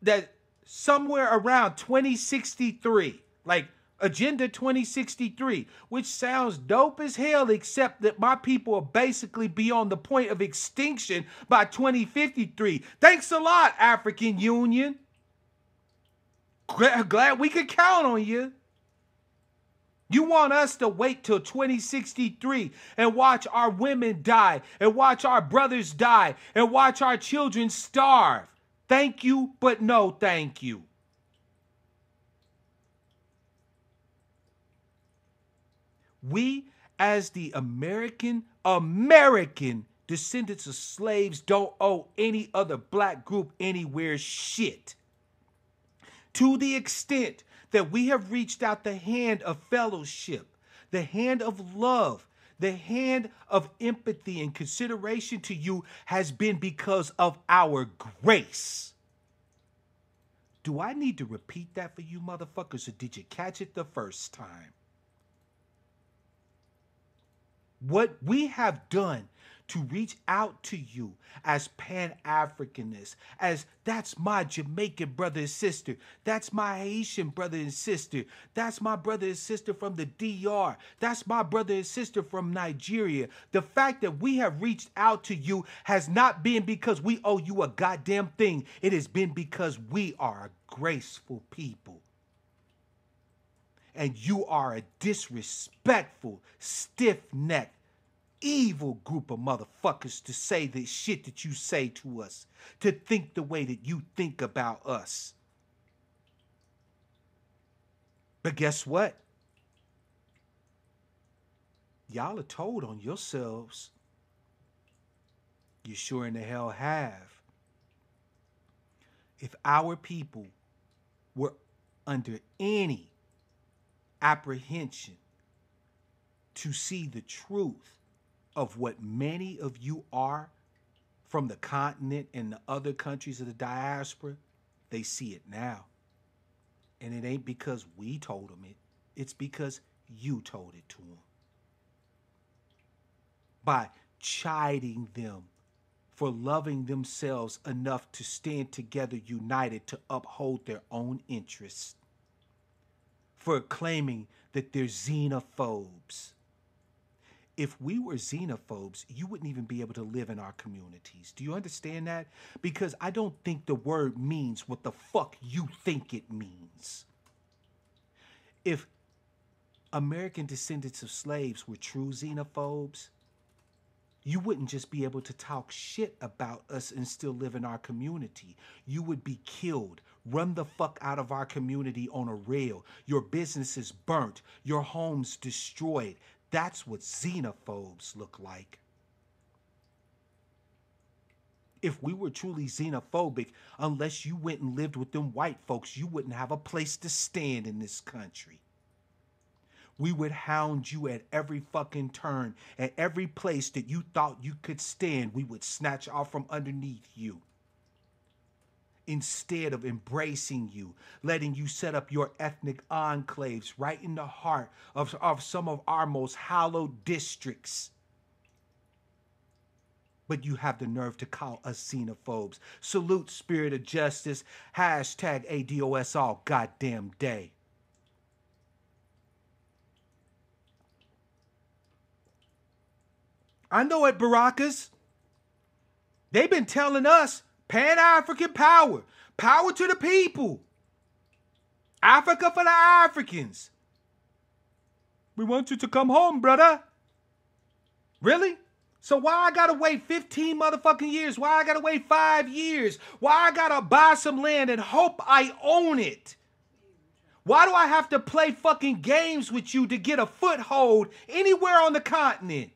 that somewhere around 2063, like Agenda 2063, which sounds dope as hell, except that my people will basically be on the point of extinction by 2053. Thanks a lot, African Union. Glad we could count on you. You want us to wait till 2063 and watch our women die and watch our brothers die and watch our children starve. Thank you, but no thank you. We, as the American descendants of slaves, don't owe any other black group anywhere shit. To the extent that we have reached out the hand of fellowship, the hand of love, the hand of empathy and consideration to you has been because of our grace. Do I need to repeat that for you motherfuckers, or did you catch it the first time? What we have done to reach out to you as pan-Africanists, as that's my Jamaican brother and sister, that's my Haitian brother and sister, that's my brother and sister from the DR, that's my brother and sister from Nigeria. The fact that we have reached out to you has not been because we owe you a goddamn thing. It has been because we are a graceful people. And you are a disrespectful, stiff-necked, evil group of motherfuckers to say the shit that you say to us, to think the way that you think about us. But guess what? Y'all are told on yourselves. You sure in the hell have. If our people were under any apprehension to see the truth of what many of you are from the continent and the other countries of the diaspora, they see it now. And it ain't because we told them it. It's because you told it to them. By chiding them for loving themselves enough to stand together united to uphold their own interests. For claiming that they're xenophobes. If we were xenophobes, you wouldn't even be able to live in our communities. Do you understand that? Because I don't think the word means what the fuck you think it means. If American descendants of slaves were true xenophobes, You wouldn't just be able to talk shit about us and still live in our community. You would be killed, run the fuck out of our community on a rail. Your businesses burnt, your homes destroyed. That's what xenophobes look like. If we were truly xenophobic, unless you went and lived with them white folks, you wouldn't have a place to stand in this country. We would hound you at every fucking turn. At every place that you thought you could stand, we would snatch off from underneath you. Instead of embracing you, letting you set up your ethnic enclaves right in the heart of some of our most hallowed districts. But you have the nerve to call us xenophobes. Salute spirit of justice. Hashtag ADOS all goddamn day. I know it, Barakas. They've been telling us pan-African power. Power to the people. Africa for the Africans. We want you to come home, brother. Really? So why I gotta wait 15 motherfucking years? Why I gotta wait 5 years? Why I gotta buy some land and hope I own it? Why do I have to play fucking games with you to get a foothold anywhere on the continent?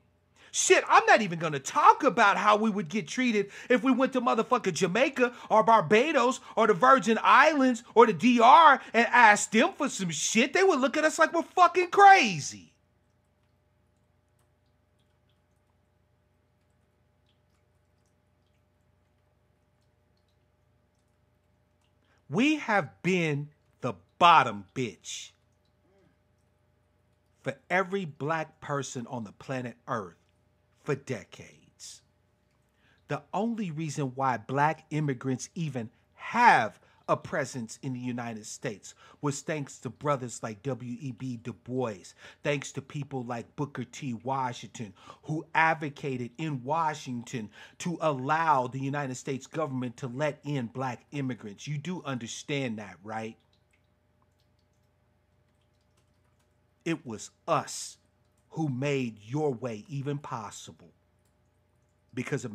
Shit, I'm not even gonna talk about how we would get treated if we went to motherfucking Jamaica or Barbados or the Virgin Islands or the DR and asked them for some shit. They would look at us like we're fucking crazy. We have been the bottom bitch for every black person on the planet Earth for decades. The only reason why black immigrants even have a presence in the United States was thanks to brothers like W.E.B. Du Bois, thanks to people like Booker T. Washington, who advocated in Washington to allow the United States government to let in black immigrants. You do understand that, right? It was us who made your way even possible. Because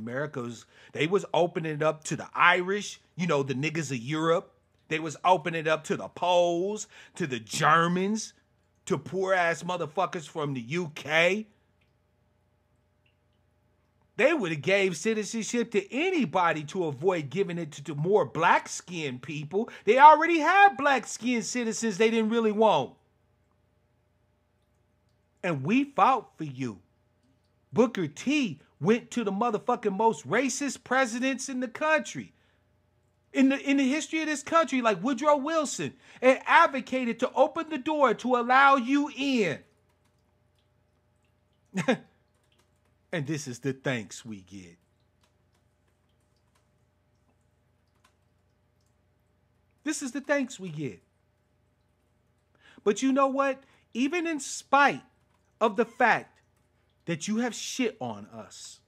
they was opening it up to the Irish, you know, the niggas of Europe. They was opening it up to the Poles, to the Germans, to poor ass motherfuckers from the UK. They would have gave citizenship to anybody to avoid giving it to more black-skinned people. They already had black-skinned citizens they didn't really want. And we fought for you. Booker T went to the motherfucking most racist presidents in the country, in the history of this country, like Woodrow Wilson, and advocated to open the door to allow you in. And this is the thanks we get. This is the thanks we get. But you know what? Even in spite of the fact that you have shit on us,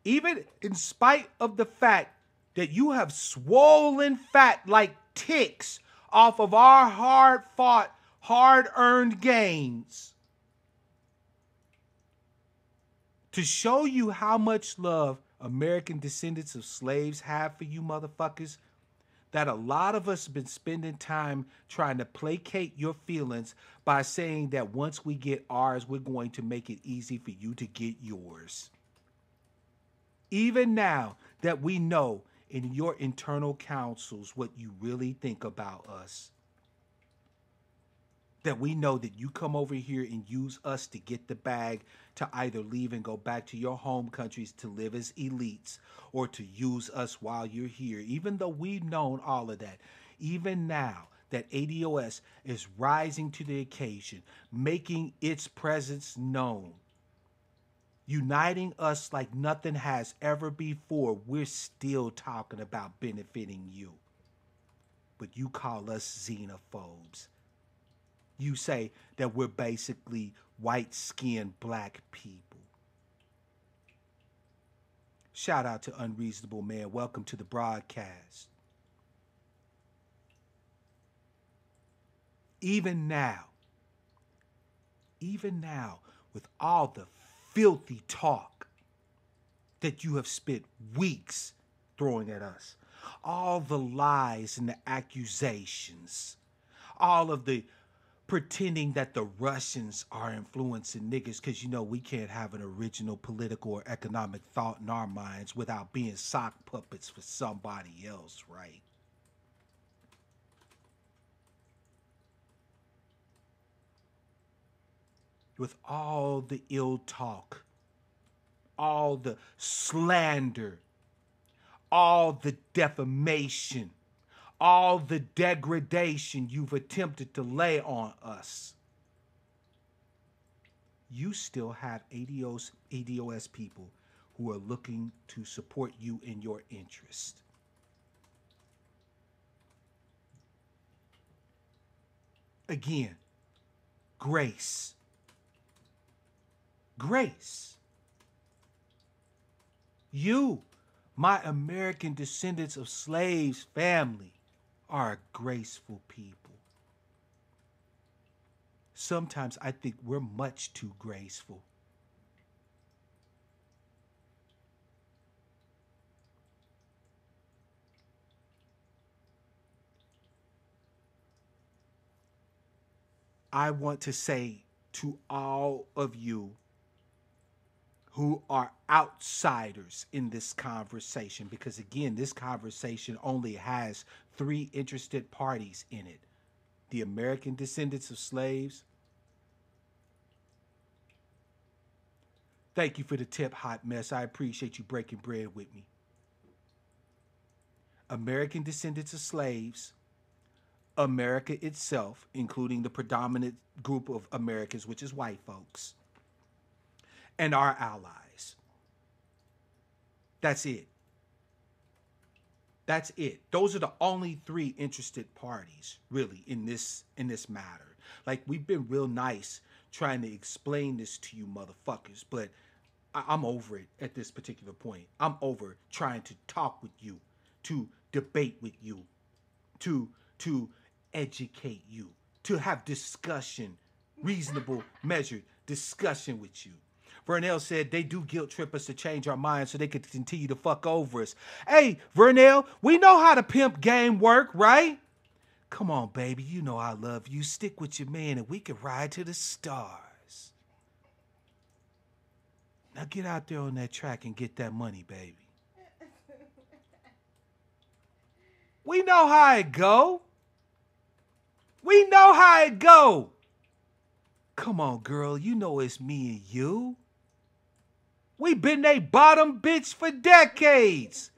even in spite of the fact that you have swollen fat like ticks off of our hard-fought, hard-earned gains, to show you how much love American descendants of slaves have for you motherfuckers, that a lot of us have been spending time trying to placate your feelings by saying that once we get ours, we're going to make it easy for you to get yours. Even now that we know in your internal councils what you really think about us, that we know that you come over here and use us to get the bag to either leave and go back to your home countries to live as elites, or to use us while you're here, even though we've known all of that. Even now that ADOS is rising to the occasion, making its presence known, uniting us like nothing has ever before, we're still talking about benefiting you. But you call us xenophobes. You say that we're basically white-skinned black people. Shout out to Unreasonable Man. Welcome to the broadcast. Even now, with all the filthy talk that you have spent weeks throwing at us. All the lies and the accusations. All of the pretending that the Russians are influencing niggas because, you know, we can't have an original political or economic thought in our minds without being sock puppets for somebody else, right? With all the ill talk, all the slander, all the defamation, all the degradation you've attempted to lay on us, you still have ADOS people who are looking to support you in your interest. Again, grace. Grace. You, my American descendants of slaves family, are a graceful people. Sometimes I think we're much too graceful. I want to say to all of you who are outsiders in this conversation, because again, this conversation only has 3 interested parties in it. The American descendants of slaves. Thank you for the tip, Hot Mess. I appreciate you breaking bread with me. American descendants of slaves, America itself, including the predominant group of Americans, which is white folks, and our allies. That's it. That's it. Those are the only 3 interested parties, really, in this matter. Like, we've been real nice trying to explain this to you motherfuckers, but I'm over it at this particular point. I'm over trying to talk with you, to debate with you, to educate you, to have discussion, reasonable, measured discussion with you. Vernell said they do guilt trip us to change our minds so they could continue to fuck over us. Hey, Vernell, we know how the pimp game work, right? Come on, baby. You know I love you. Stick with your man and we can ride to the stars. Now get out there on that track and get that money, baby. We know how it go. We know how it go. Come on, girl. You know it's me and you. We been they bottom bitch for decades.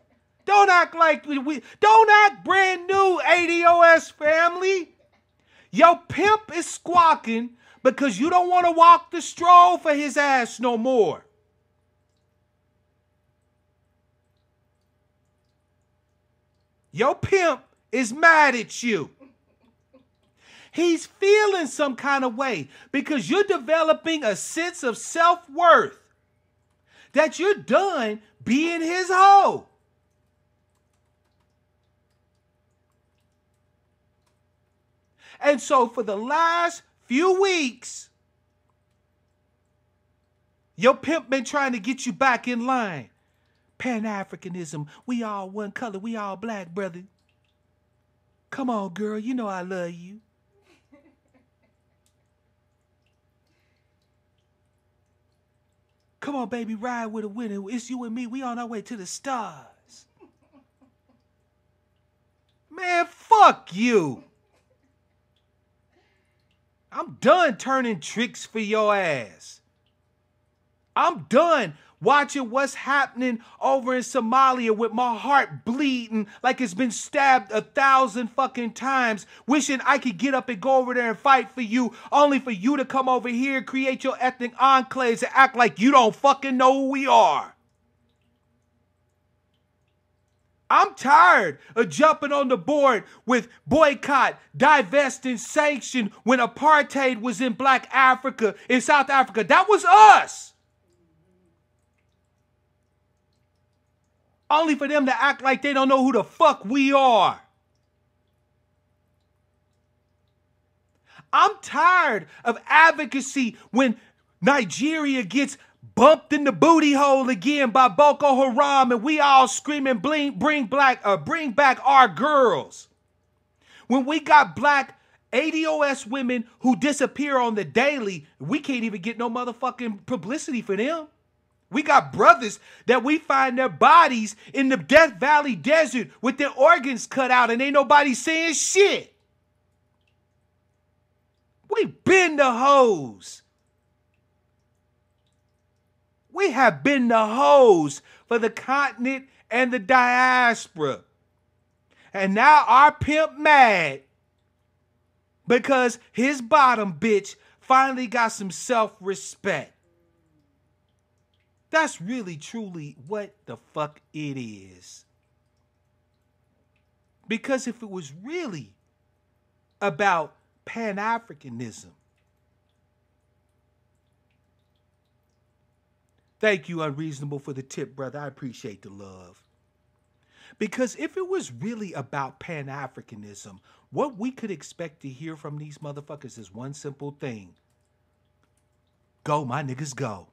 Don't act like don't act brand new, ADOS family. Your pimp is squawking because you don't want to walk the stroll for his ass no more. Your pimp is mad at you. He's feeling some kind of way because you're developing a sense of self-worth that you're done being his hoe. And so for the last few weeks, your pimp been trying to get you back in line. Pan-Africanism, we all one color, we all black, brother. Come on, girl, you know I love you. Come on, baby, ride with a winner. It's you and me. We on our way to the stars. Man, fuck you. I'm done turning tricks for your ass. I'm done watching what's happening over in Somalia with my heart bleeding like it's been stabbed 1,000 fucking times, wishing I could get up and go over there and fight for you, only for you to come over here, create your ethnic enclaves and act like you don't fucking know who we are. I'm tired of jumping on the board with boycott, divest, and sanction when apartheid was in Black Africa, in South Africa. That was us. Only for them to act like they don't know who the fuck we are. I'm tired of advocacy when Nigeria gets bumped in the booty hole again by Boko Haram, and we all screaming, bring back our girls. When we got black ADOS women who disappear on the daily, we can't even get no motherfucking publicity for them. We got brothers that we find their bodies in the Death Valley desert with their organs cut out and ain't nobody saying shit. We been the hoes. We have been the hoes for the continent and the diaspora. And now our pimp mad because his bottom bitch finally got some self-respect. That's really, truly what the fuck it is. Because if it was really about pan-Africanism, thank you, Unreasonable, for the tip, brother. I appreciate the love. Because if it was really about pan-Africanism, what we could expect to hear from these motherfuckers is one simple thing. Go, my niggas, go.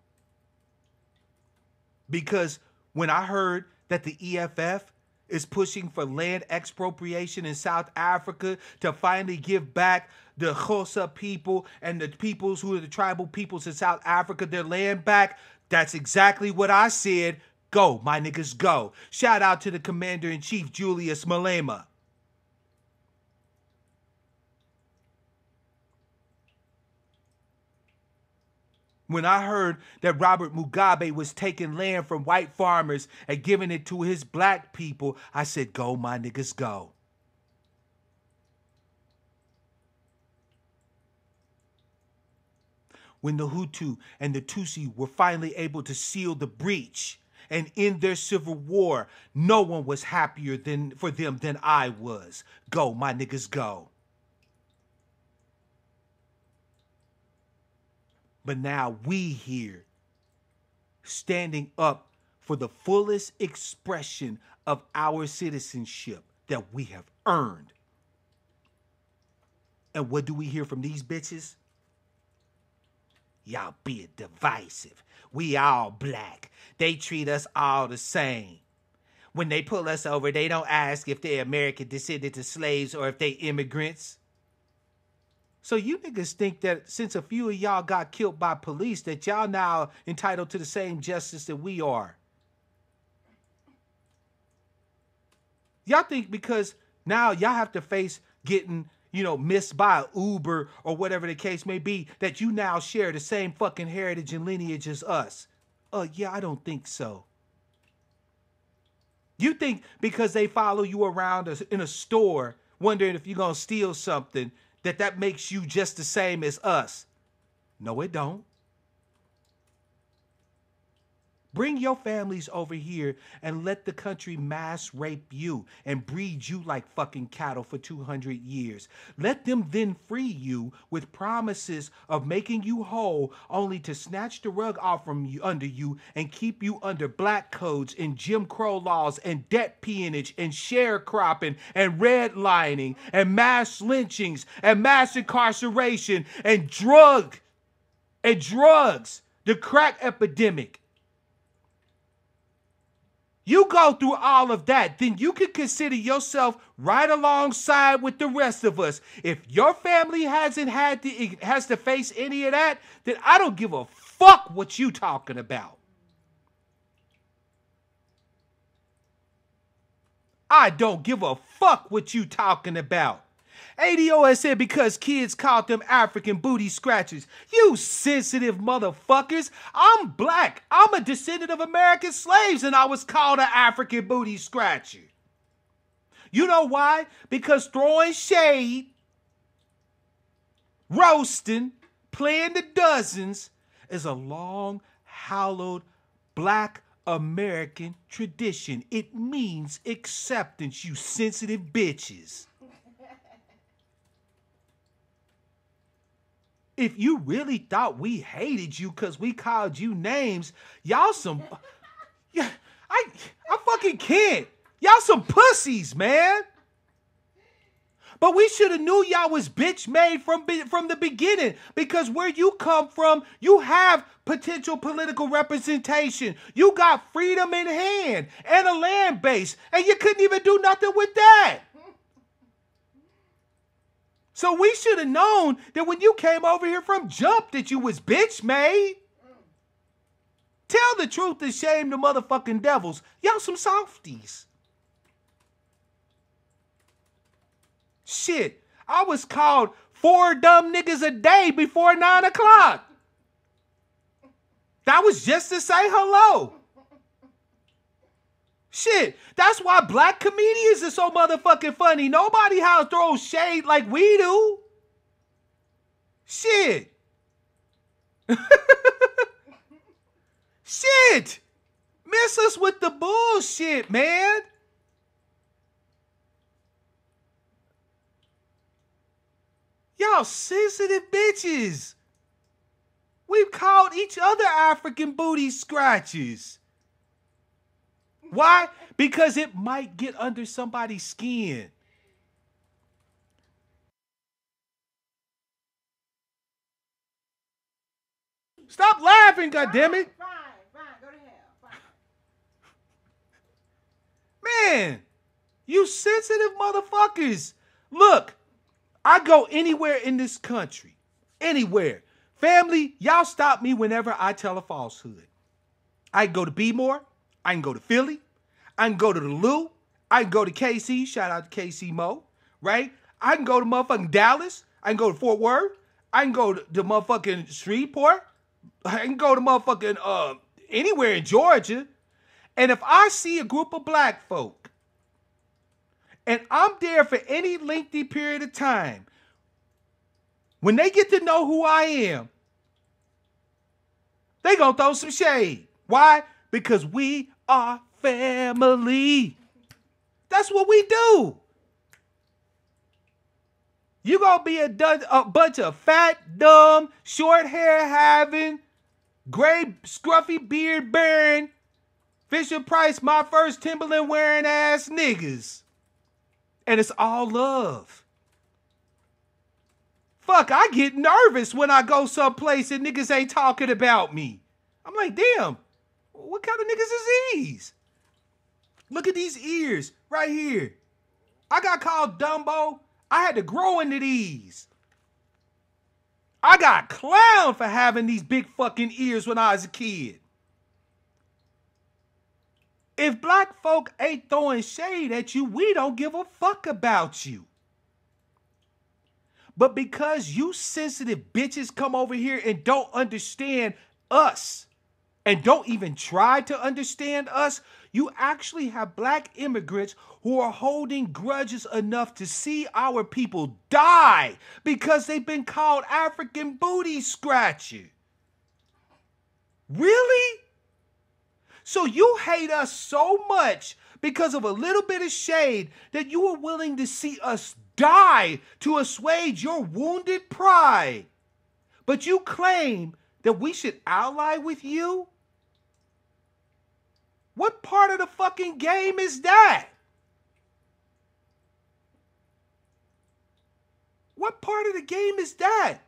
Because when I heard that the EFF is pushing for land expropriation in South Africa to finally give back the Xhosa people and the peoples who are the tribal peoples in South Africa their land back, that's exactly what I said. Go, my niggas, go. Shout out to the Commander-in-Chief, Julius Malema. When I heard that Robert Mugabe was taking land from white farmers and giving it to his black people, I said, go, my niggas, go. When the Hutu and the Tutsi were finally able to seal the breach and end their civil war, no one was happier for them than I was. Go, my niggas, go. But now we here, standing up for the fullest expression of our citizenship that we have earned. And what do we hear from these bitches? Y'all being divisive. We all black. They treat us all the same. When they pull us over, they don't ask if they're American descendants of slaves or if they immigrants. So you niggas think that since a few of y'all got killed by police, that y'all now entitled to the same justice that we are. Y'all think because now y'all have to face getting, missed by an Uber or whatever the case may be, that you now share the same fucking heritage and lineage as us. Yeah, I don't think so. You think because they follow you around in a store, wondering if you're going to steal something, that makes you just the same as us. No, it don't. Bring your families over here and let the country mass rape you and breed you like fucking cattle for 200 years. Let them then free you with promises of making you whole, only to snatch the rug off from you, under you, and keep you under black codes and Jim Crow laws and debt peonage and sharecropping and redlining and mass lynchings and mass incarceration and drugs, the crack epidemic. You go through all of that, then you can consider yourself right alongside with the rest of us. If your family has to face any of that, then I don't give a fuck what you talking about. I don't give a fuck what you talking about. ADOS said because kids called them African booty scratchers. You sensitive motherfuckers. I'm black. I'm a descendant of American slaves and I was called an African booty scratcher. You know why? Because throwing shade, roasting, playing the dozens is a long, hallowed black American tradition. It means acceptance, you sensitive bitches. If you really thought we hated you because we called you names, y'all some... Yeah, I fucking can't. Y'all some pussies, man. But we should have knew y'all was bitch made from the beginning, because where you come from, you have potential political representation. You got freedom in hand and a land base, and you couldn't even do nothing with that. So we should have known that when you came over here from jump that you was bitch made. Tell the truth and shame the motherfucking devils. Y'all some softies. Shit, I was called 4 dumb niggas a day before 9 o'clock. That was just to say hello. Shit, that's why black comedians are so motherfucking funny. Nobody how throws shade like we do. Shit. Shit. Miss us with the bullshit, man. Y'all sensitive bitches. We've called each other African booty scratches. Why? Because it might get under somebody's skin. Stop laughing, goddammit. Fine, go to hell. Fine. Man, you sensitive motherfuckers. Look, I go anywhere in this country. Anywhere. Family, y'all stop me whenever I tell a falsehood. I can go to Bmore. I can go to Philly. I can go to the Lou. I can go to KC. Shout out to KC Mo. Right? I can go to motherfucking Dallas. I can go to Fort Worth. I can go to motherfucking Shreveport. I can go to motherfucking anywhere in Georgia. And if I see a group of black folk and I'm there for any lengthy period of time, when they get to know who I am, they gonna throw some shade. Why? Because we are family. That's what we do. You gonna be a bunch of fat, dumb, short hair having, gray, scruffy beard bearing, Fisher Price, my first Timberland wearing ass niggas. And it's all love. Fuck, I get nervous when I go someplace and niggas ain't talking about me. I'm like, damn, what kind of niggas is these? Look at these ears right here. I got called Dumbo. I had to grow into these. I got clowned for having these big fucking ears when I was a kid. If black folk ain't throwing shade at you, we don't give a fuck about you. But because you sensitive bitches come over here and don't understand us, and don't even try to understand us, you actually have black immigrants who are holding grudges enough to see our people die because they've been called African booty scratcher. Really? So you hate us so much because of a little bit of shade that you are willing to see us die to assuage your wounded pride. But you claim that we should ally with you? What part of the fucking game is that? What part of the game is that?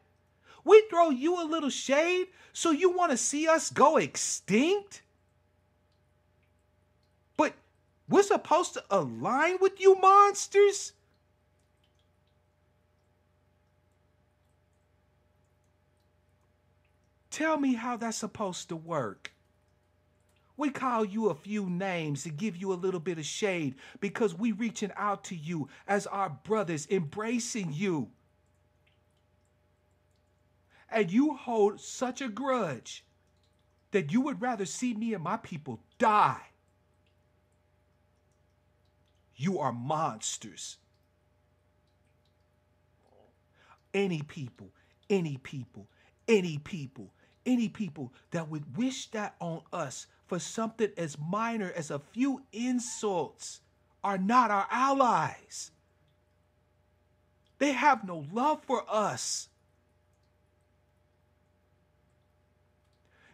We throw you a little shade so you want to see us go extinct? But we're supposed to align with you monsters? Tell me how that's supposed to work. We call you a few names to give you a little bit of shade because we reaching out to you as our brothers, embracing you. And you hold such a grudge that you would rather see me and my people die. You are monsters. Any people that would wish that on us for something as minor as a few insults are not our allies. They have no love for us.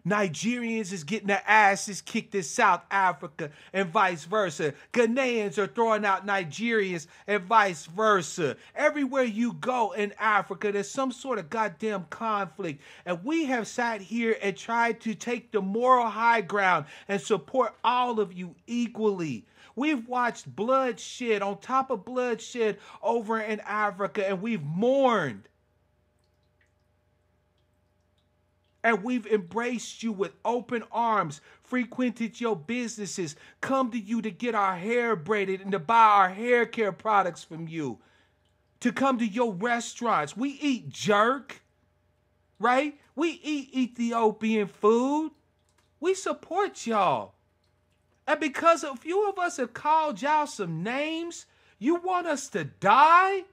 Nigerians is getting their asses kicked in South Africa and vice versa. Ghanaians are throwing out Nigerians and vice versa. Everywhere you go in Africa, there's some sort of goddamn conflict. And we have sat here and tried to take the moral high ground and support all of you equally. We've watched bloodshed on top of bloodshed over in Africa, and we've mourned. And we've embraced you with open arms, frequented your businesses, come to you to get our hair braided and to buy our hair care products from you, to come to your restaurants. We eat jerk, right? We eat Ethiopian food. We support y'all. And because a few of us have called y'all some names, you want us to die?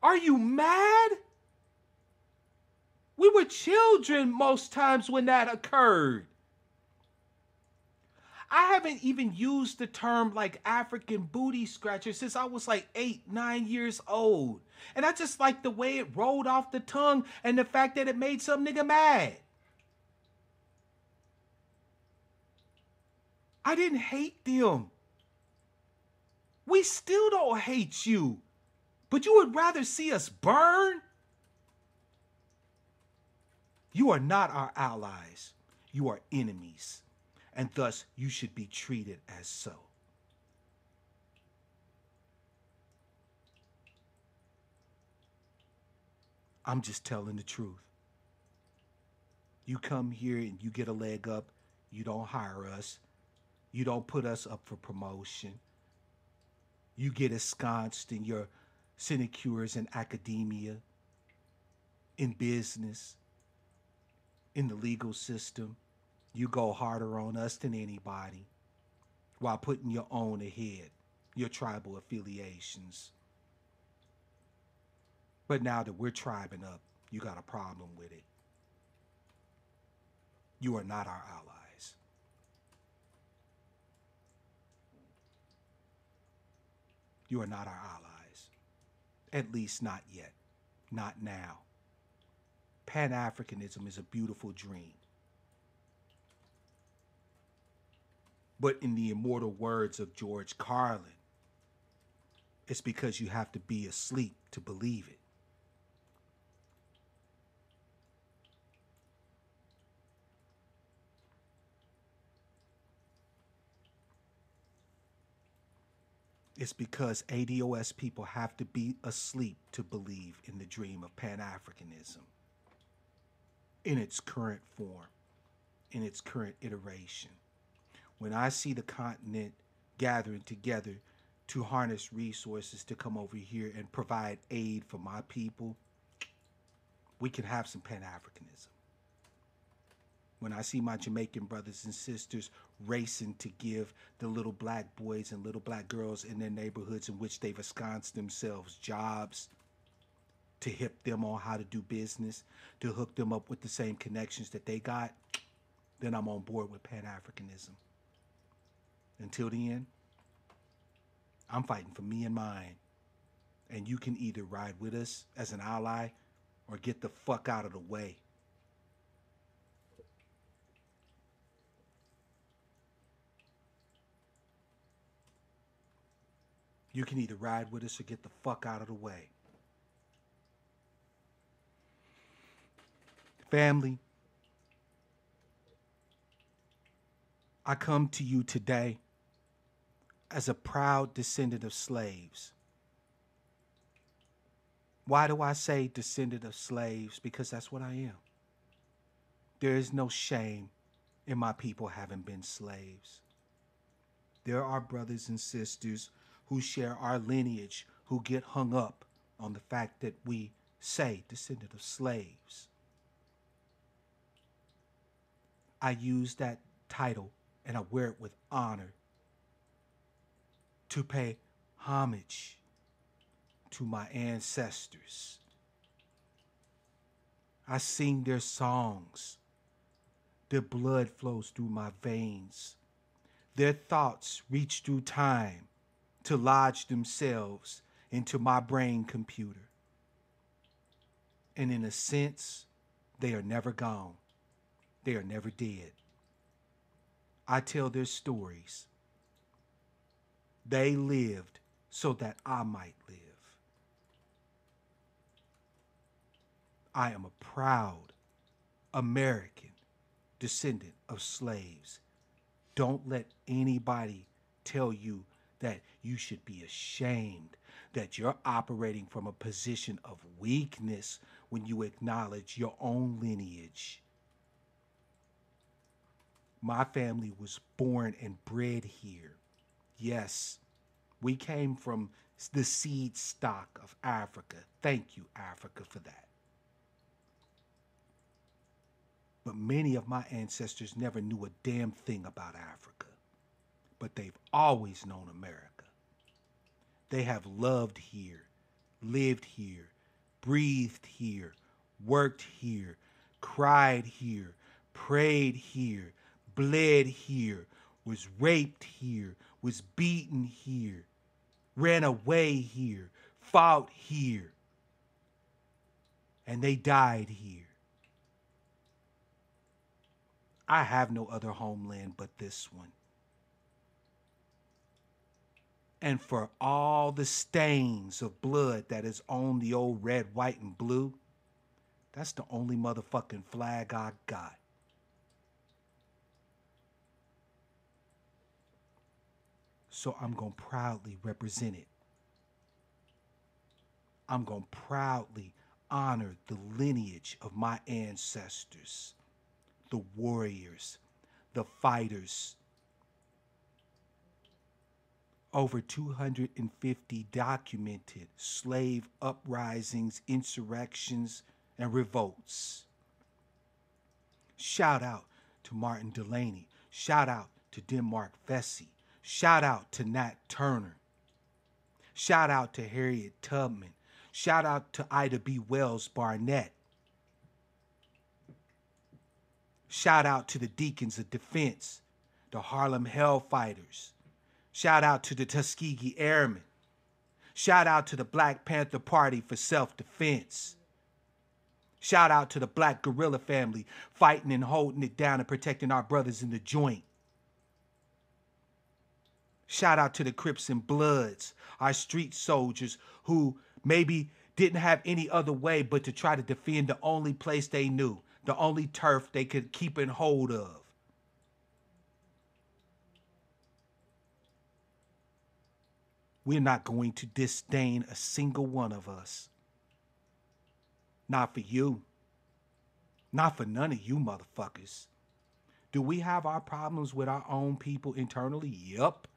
Are you mad? We were children most times when that occurred. I haven't even used the term like African booty scratcher since I was like 8, 9 years old. And I just like the way it rolled off the tongue and the fact that it made some nigga mad. I didn't hate them. We still don't hate you. But you would rather see us burn? You are not our allies. You are enemies. And thus, you should be treated as so. I'm just telling the truth. You come here and you get a leg up. You don't hire us. You don't put us up for promotion. You get ensconced in your sinecures in academia, in business, in the legal system. You go harder on us than anybody while putting your own ahead, your tribal affiliations. But now that we're tribing up, you got a problem with it. You are not our allies. You are not our allies. At least not yet. Not now. Pan-Africanism is a beautiful dream. But in the immortal words of George Carlin, it's because you have to be asleep to believe it. It's because ADOS people have to be asleep to believe in the dream of Pan-Africanism in its current form, in its current iteration. When I see the continent gathering together to harness resources to come over here and provide aid for my people, we can have some Pan-Africanism. When I see my Jamaican brothers and sisters racing to give the little black boys and little black girls in their neighborhoods in which they've ensconced themselves jobs, to hip them on how to do business, to hook them up with the same connections that they got, then I'm on board with Pan-Africanism. Until the end, I'm fighting for me and mine. And you can either ride with us as an ally or get the fuck out of the way. You can either ride with us or get the fuck out of the way. Family, I come to you today as a proud descendant of slaves. Why do I say descendant of slaves? Because that's what I am. There is no shame in my people having been slaves. There are brothers and sisters who share our lineage who get hung up on the fact that we say descendant of slaves. I use that title and I wear it with honor to pay homage to my ancestors. I sing their songs. Their blood flows through my veins. Their thoughts reach through time to lodge themselves into my brain computer. And in a sense, they are never gone. They are never dead. I tell their stories. They lived so that I might live. I am a proud American descendant of slaves. Don't let anybody tell you that you should be ashamed, that you're operating from a position of weakness when you acknowledge your own lineage. My family was born and bred here. Yes, we came from the seed stock of Africa. Thank you, Africa, for that. But many of my ancestors never knew a damn thing about Africa. But they've always known America. They have loved here, lived here, breathed here, worked here, cried here, prayed here, bled here, was raped here, was beaten here, ran away here, fought here, and they died here. I have no other homeland but this one. And for all the stains of blood that is on the old red, white, and blue, that's the only motherfucking flag I got. So I'm going to proudly represent it. I'm going to proudly honor the lineage of my ancestors, the warriors, the fighters. Over 250 documented slave uprisings, insurrections, and revolts. Shout out to Martin Delaney. Shout out to Denmark Vesey. Shout out to Nat Turner. Shout out to Harriet Tubman. Shout out to Ida B. Wells Barnett. Shout out to the Deacons of Defense, the Harlem Hellfighters. Shout out to the Tuskegee Airmen. Shout out to the Black Panther Party for self-defense. Shout out to the Black Guerrilla family fighting and holding it down and protecting our brothers in the joint. Shout out to the Crips and Bloods, our street soldiers who maybe didn't have any other way but to try to defend the only place they knew, the only turf they could keep in hold of. We're not going to disdain a single one of us. Not for you. Not for none of you motherfuckers. Do we have our problems with our own people internally? Yup.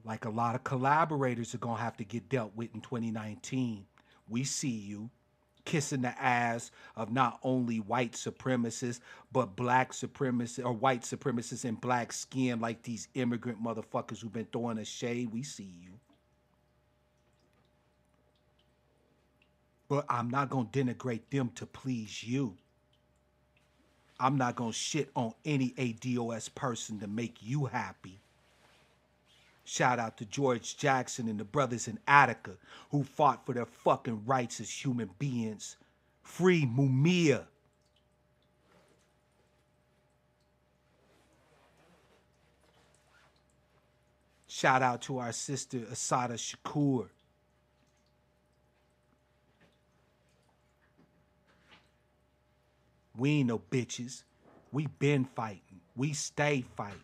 Like a lot of collaborators are going to have to get dealt with in 2019. We see you kissing the ass of not only white supremacists, but black supremacists or white supremacists in black skin, like these immigrant motherfuckers who've been throwing us shade. We see you. But I'm not going to denigrate them to please you. I'm not going to shit on any ADOS person to make you happy. Shout out to George Jackson and the brothers in Attica who fought for their fucking rights as human beings. Free Mumia. Shout out to our sister Asada Shakur. We ain't no bitches. We been fighting. We stay fighting.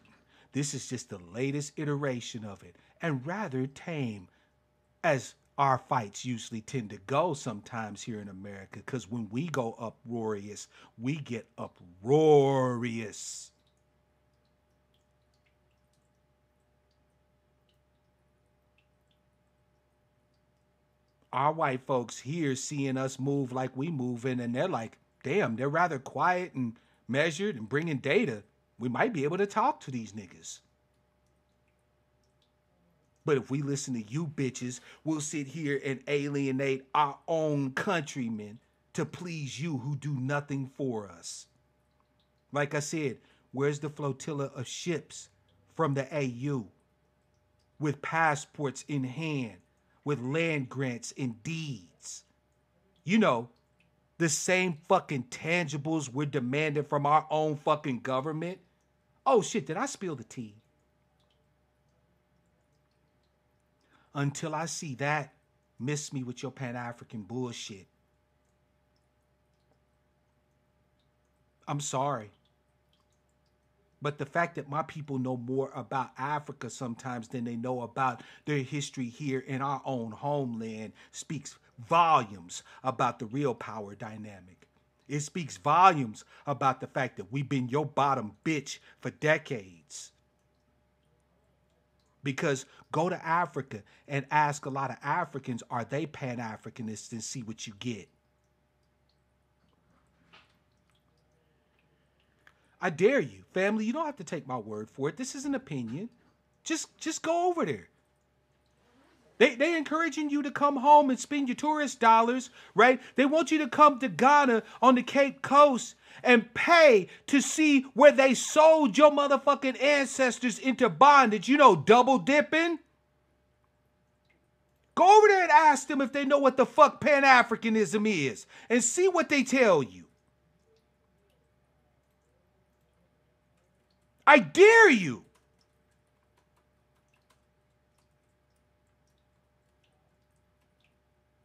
This is just the latest iteration of it, and rather tame, as our fights usually tend to go sometimes here in America, because when we go uproarious, we get uproarious. Our white folks here seeing us move like we moving, and they're like, damn, they're rather quiet and measured and bringing data. We might be able to talk to these niggas. But if we listen to you bitches, we'll sit here and alienate our own countrymen to please you who do nothing for us. Like I said, where's the flotilla of ships from the AU with passports in hand, with land grants and deeds? You know, the same fucking tangibles we're demanding from our own fucking government? Oh shit, did I spill the tea? Until I see that, miss me with your Pan-African bullshit. I'm sorry. But the fact that my people know more about Africa sometimes than they know about their history here in our own homeland speaks volumes about the real power dynamic. It speaks volumes about the fact that we've been your bottom bitch for decades. Because go to Africa and ask a lot of Africans, are they Pan-Africanists, and see what you get. I dare you, family, you don't have to take my word for it. This is an opinion. Just go over there. They encouraging you to come home and spend your tourist dollars, right? They want you to come to Ghana on the Cape Coast and pay to see where they sold your motherfucking ancestors into bondage, you know, double dipping. Go over there and ask them if they know what the fuck Pan-Africanism is and see what they tell you. I dare you.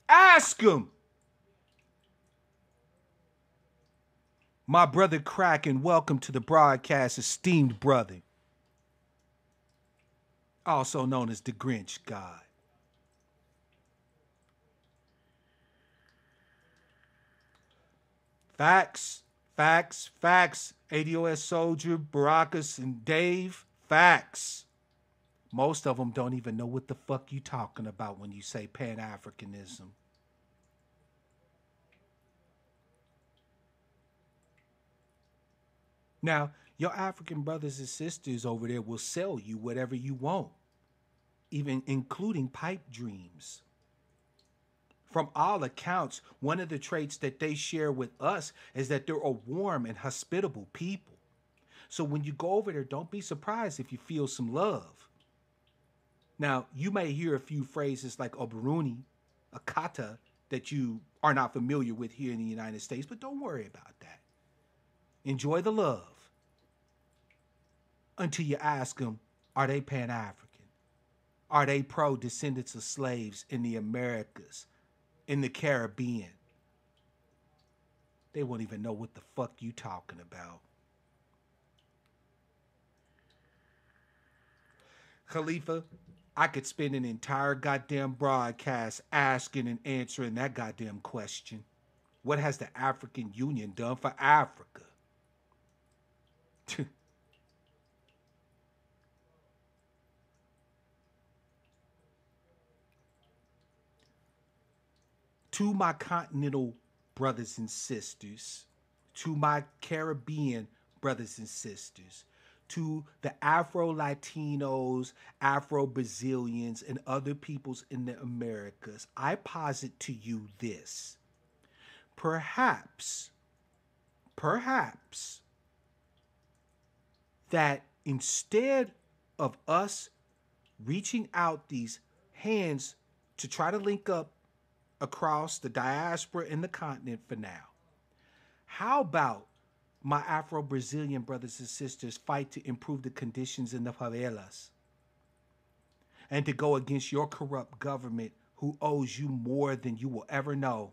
Ask him. My brother Kraken, welcome to the broadcast, esteemed brother. Also known as the Grinch God. Facts, facts, facts. ADOS Soldier, Baracus, and Dave, facts. Most of them don't even know what the fuck you talking about when you say Pan-Africanism. Now, your African brothers and sisters over there will sell you whatever you want, even including pipe dreams. From all accounts, one of the traits that they share with us is that they're a warm and hospitable people. So when you go over there, don't be surprised if you feel some love. Now, you may hear a few phrases like Oberuni, Akata, that you are not familiar with here in the United States, but don't worry about that. Enjoy the love until you ask them, are they Pan-African? Are they pro-descendants of slaves in the Americas? In the Caribbean? They won't even know what the fuck you talking about. Khalifa, I could spend an entire goddamn broadcast asking and answering that goddamn question. What has the African Union done for Africa? To my continental brothers and sisters, to my Caribbean brothers and sisters, to the Afro-Latinos, Afro-Brazilians, and other peoples in the Americas, I posit to you this. Perhaps, that instead of us reaching out these hands to try to link up across the diaspora and the continent for now, how about my Afro-Brazilian brothers and sisters fight to improve the conditions in the favelas and to go against your corrupt government who owes you more than you will ever know?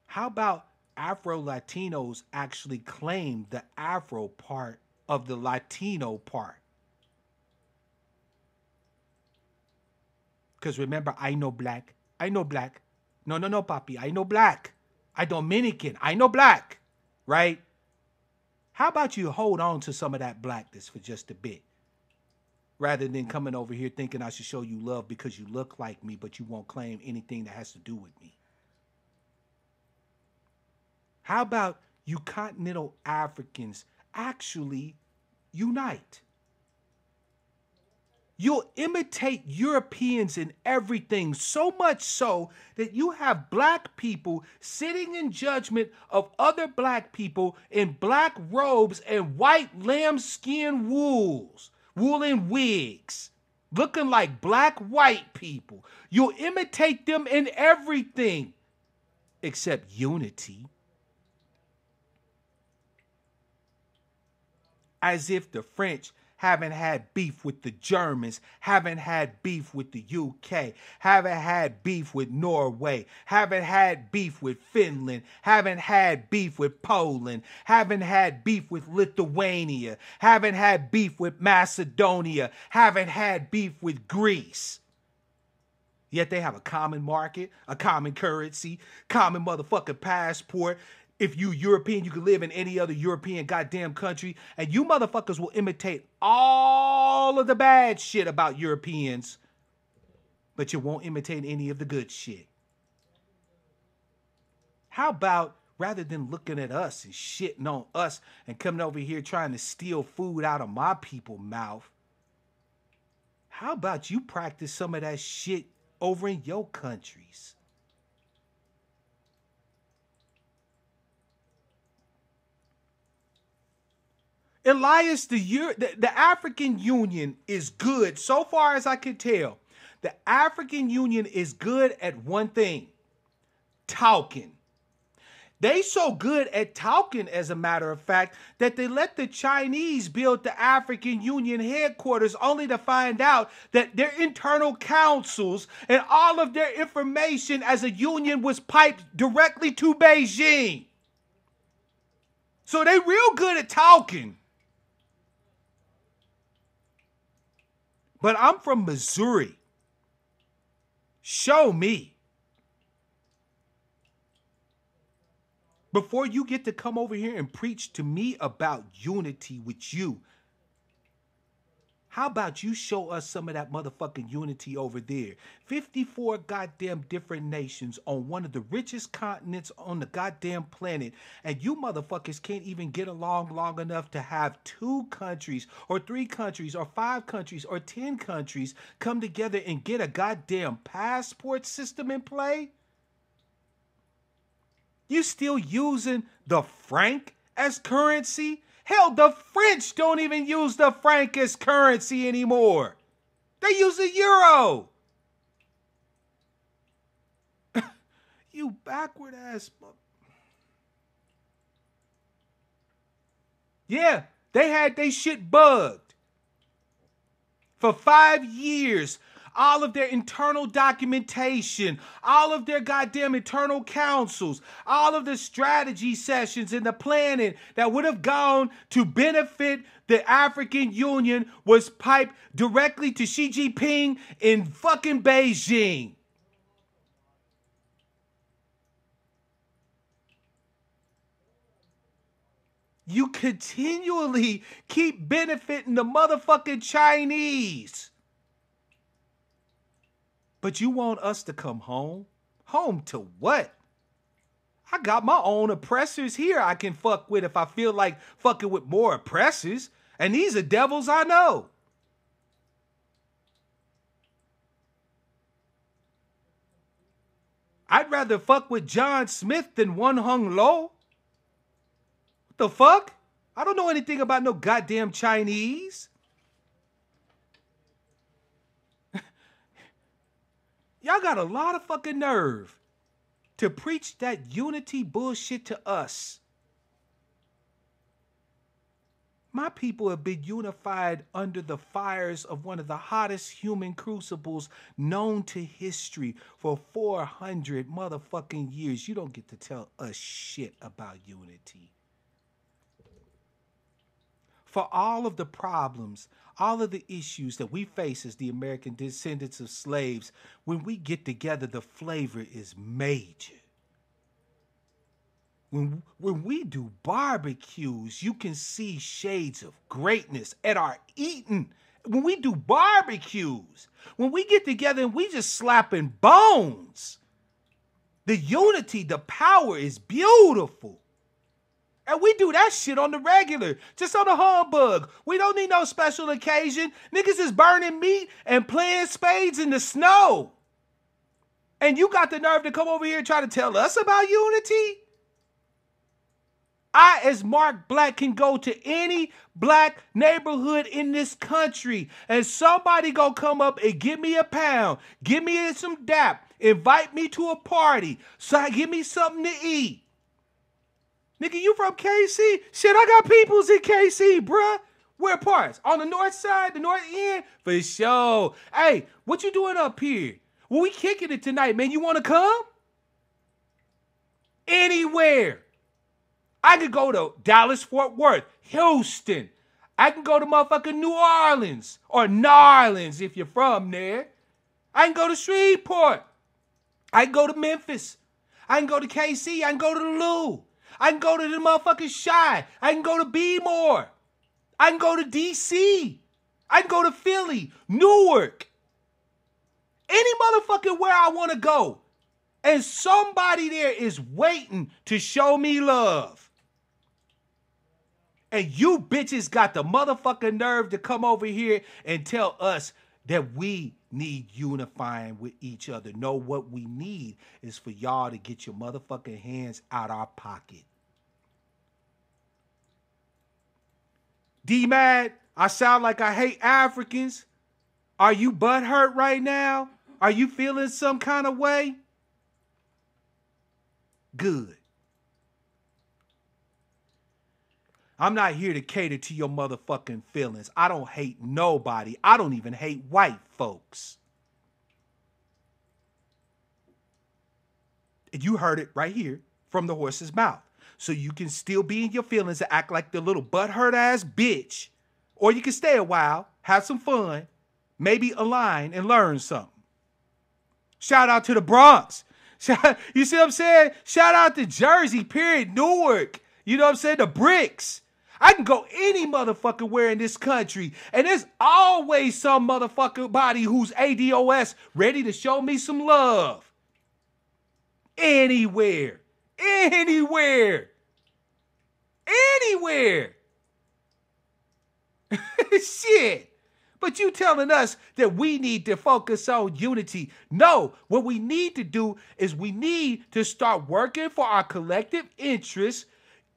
How about Afro-Latinos actually claim the Afro part of the Latino part? Because remember, I know black. No, papi, I know black. I Dominican, I know black, right? How about you hold on to some of that blackness for just a bit, rather than coming over here thinking I should show you love because you look like me, but you won't claim anything that has to do with me? How about you continental Africans actually unite? You'll imitate Europeans in everything, so much so that you have black people sitting in judgment of other black people in black robes and white lambskin woolen wigs. looking like black white people. You'll imitate them in everything except unity. As if the French haven't had beef with the Germans, haven't had beef with the UK, haven't had beef with Norway, haven't had beef with Finland, haven't had beef with Poland, haven't had beef with Lithuania, haven't had beef with Macedonia, haven't had beef with Greece. Yet they have a common market, a common currency, common motherfucking passport. If you European, you can live in any other European goddamn country, and you motherfuckers will imitate all of the bad shit about Europeans, but you won't imitate any of the good shit. How about, rather than looking at us and shitting on us and coming over here trying to steal food out of my people's mouth, how about you practice some of that shit over in your countries? Elias, the African Union is good. So far as I can tell, the African Union is good at one thing: talking. They so good at talking, as a matter of fact, that they let the Chinese build the African Union headquarters, only to find out that their internal councils and all of their information as a union was piped directly to Beijing. So they real good at talking. But I'm from Missouri. Show me. Before you get to come over here and preach to me about unity with you, how about you show us some of that motherfucking unity over there? 54 goddamn different nations on one of the richest continents on the goddamn planet, and you motherfuckers can't even get along long enough to have 2 countries or 3 countries or 5 countries or 10 countries come together and get a goddamn passport system in play? You still using the franc as currency? Hell, the French don't even use the franc as currency anymore. They use the euro. You backward ass. Yeah, they had they shit bugged. For 5 years, all of their internal documentation, all of their goddamn internal councils, all of the strategy sessions and the planning that would have gone to benefit the African Union was piped directly to Xi Jinping in fucking Beijing. You continually keep benefiting the motherfucking Chinese. But you want us to come home? Home to what? I got my own oppressors here I can fuck with if I feel like fucking with more oppressors. And these are devils I know. I'd rather fuck with John Smith than One Hung Lo. What the fuck? I don't know anything about no goddamn Chinese. Y'all got a lot of fucking nerve to preach that unity bullshit to us. My people have been unified under the fires of one of the hottest human crucibles known to history for 400 motherfucking years. You don't get to tell us shit about unity. For all of the problems, all of the issues that we face as the American descendants of slaves, when we get together, the flavor is major. When we do barbecues, you can see shades of greatness at our eating. When we do barbecues, when we get together and we just slapping bones, the unity, the power is beautiful. And we do that shit on the regular, just on the humbug. We don't need no special occasion. Niggas is burning meat and playing spades in the snow. And you got the nerve to come over here and try to tell us about unity? I, as Mark Black, can go to any black neighborhood in this country and somebody gonna come up and give me a pound, give me some dap, invite me to a party, so give me something to eat. Nigga, you from KC? Shit, I got peoples in KC, bruh. Where parts? On the north side, the north end? For sure. Hey, what you doing up here? Well, we kicking it tonight, man. You want to come? Anywhere. I could go to Dallas, Fort Worth, Houston. I can go to motherfucking New Orleans or Narlands if you're from there. I can go to Shreveport. I can go to Memphis. I can go to KC. I can go to the Lou. I can go to the motherfucking Chi. I can go to B-More. I can go to DC. I can go to Philly, Newark. Any motherfucking where I want to go. And somebody there is waiting to show me love. And you bitches got the motherfucking nerve to come over here and tell us that we need unifying with each other. No, what we need is for y'all to get your motherfucking hands out our pocket. D-Mad, I sound like I hate Africans. Are you butthurt right now? Are you feeling some kind of way? Good. I'm not here to cater to your motherfucking feelings. I don't hate nobody. I don't even hate white folks. And you heard it right here from the horse's mouth. So you can still be in your feelings and act like the little butthurt ass bitch. Or you can stay a while, have some fun, maybe align and learn something. Shout out to the Bronx. You see what I'm saying? Shout out to Jersey, period, Newark. You know what I'm saying? The bricks. I can go any motherfucking where in this country, and there's always some motherfucking body who's ADOS ready to show me some love. Anywhere. Anywhere. Anywhere. Shit. But you telling us that we need to focus on unity. No, what we need to do is we need to start working for our collective interests,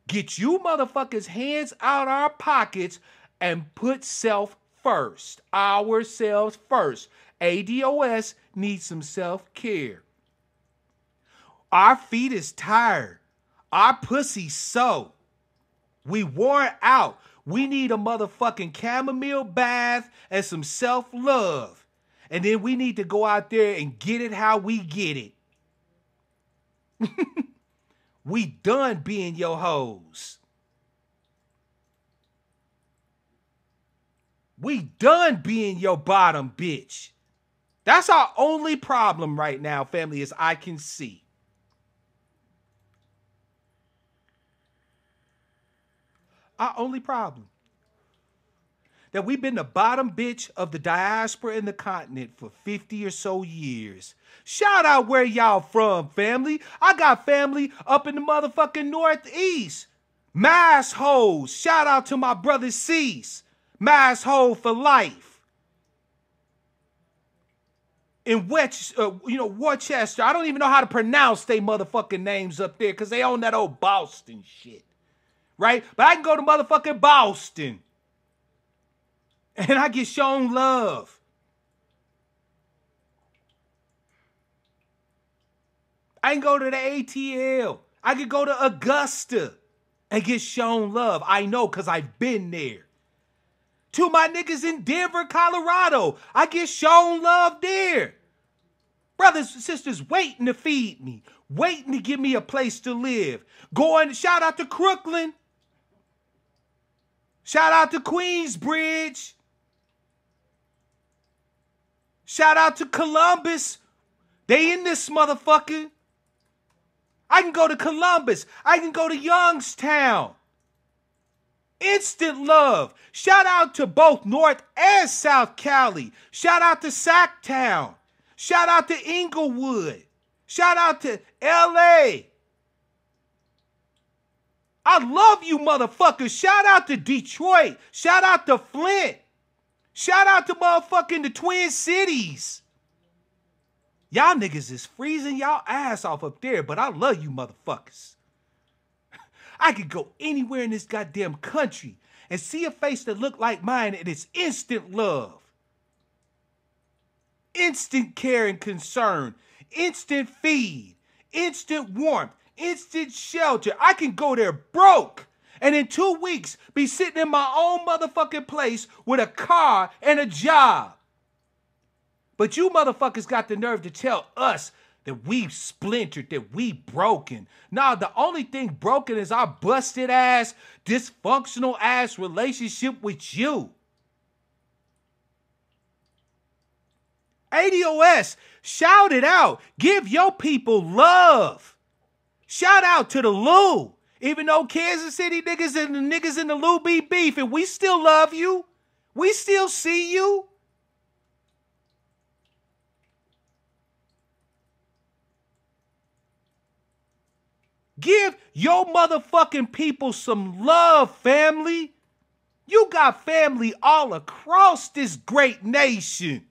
get you motherfuckers' hands out our pockets, and put self first. Ourselves first. ADOS needs some self-care. Our feet is tired. Our pussy so. We worn out. We need a motherfucking chamomile bath and some self-love. And then we need to go out there and get it how we get it. We done being your hoes. We done being your bottom bitch. That's our only problem right now, family, as I can see. Our only problem. That we've been the bottom bitch of the diaspora in the continent for 50 or so years. Shout out where y'all from, family. I got family up in the motherfucking Northeast. Mass hoes. Shout out to my brother Cease. Mass hoe for life. In Worcester. I don't even know how to pronounce they motherfucking names up there because they own that old Boston shit. Right? But I can go to motherfucking Boston. And I get shown love. I can go to the ATL. I can go to Augusta and get shown love. I know because I've been there. To my niggas in Denver, Colorado, I get shown love there. Brothers and sisters waiting to feed me. Waiting to give me a place to live. Shout out to Crooklyn. Shout out to Queensbridge. Shout out to Columbus. They in this motherfucker. I can go to Columbus. I can go to Youngstown. Instant love. Shout out to both North and South Cali. Shout out to Sacktown. Shout out to Inglewood. Shout out to LA. I love you motherfuckers. Shout out to Detroit. Shout out to Flint. Shout out to motherfucking the Twin Cities. Y'all niggas is freezing y'all ass off up there, but I love you motherfuckers. I could go anywhere in this goddamn country and see a face that looked like mine, and it's instant love. Instant care and concern. Instant feed. Instant warmth. Instant shelter. I can go there broke and in 2 weeks be sitting in my own motherfucking place with a car and a job. But you motherfuckers got the nerve to tell us that we splintered, that we broken. Nah, the only thing broken is our busted ass, dysfunctional ass relationship with you. ADOS, shout it out. Give your people love. Shout out to the Lou. Even though Kansas City niggas and the niggas in the Lou be beefing, we still love you. We still see you. Give your motherfucking people some love, family. You got family all across this great nation.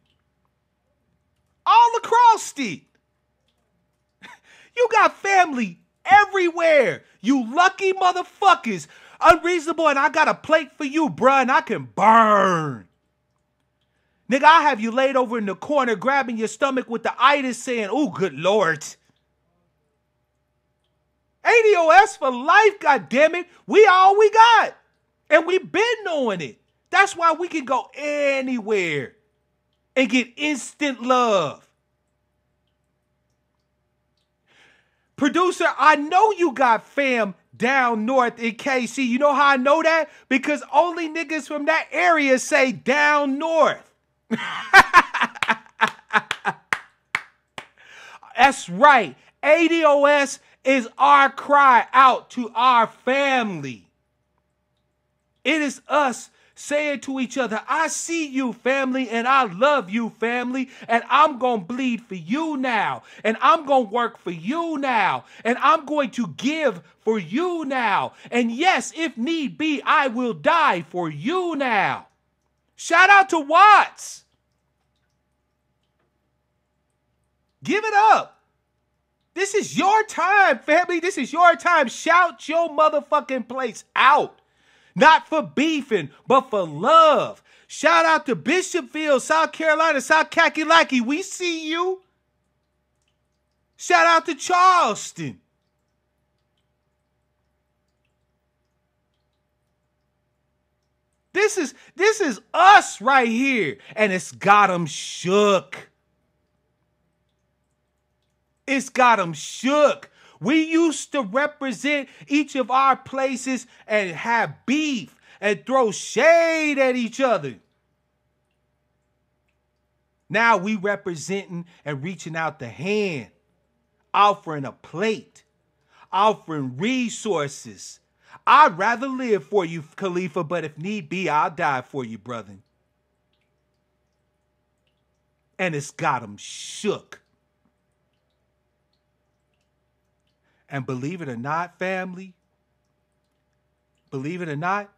All across it. You got family everywhere. You lucky motherfuckers. Unreasonable, and I got a plate for you, bruh, and I can burn. Nigga, I have you laid over in the corner grabbing your stomach with the itis saying, "Ooh, good Lord." ADOS for life, goddammit. We all we got. And we been knowing it. That's why we can go anywhere and get instant love. Producer, I know you got fam down north in KC. You know how I know that? Because only niggas from that area say down north. That's right. ADOS is our cry out to our family. It is us saying to each other, I see you, family, and I love you, family, and I'm going to bleed for you now, and I'm going to work for you now, and I'm going to give for you now, and yes, if need be, I will die for you now. Shout out to Watts. Give it up. This is your time, family. This is your time. Shout your motherfucking place out. Not for beefing, but for love. Shout out to Bishopville, South Carolina, South Kakalaki. We see you. Shout out to Charleston. This is us right here. And it's got them shook. It's got them shook. We used to represent each of our places and have beef and throw shade at each other. Now we representing and reaching out the hand, offering a plate, offering resources. I'd rather live for you, Khalifa, but if need be, I'll die for you, brother. And it's got them shook. And believe it or not, family, believe it or not,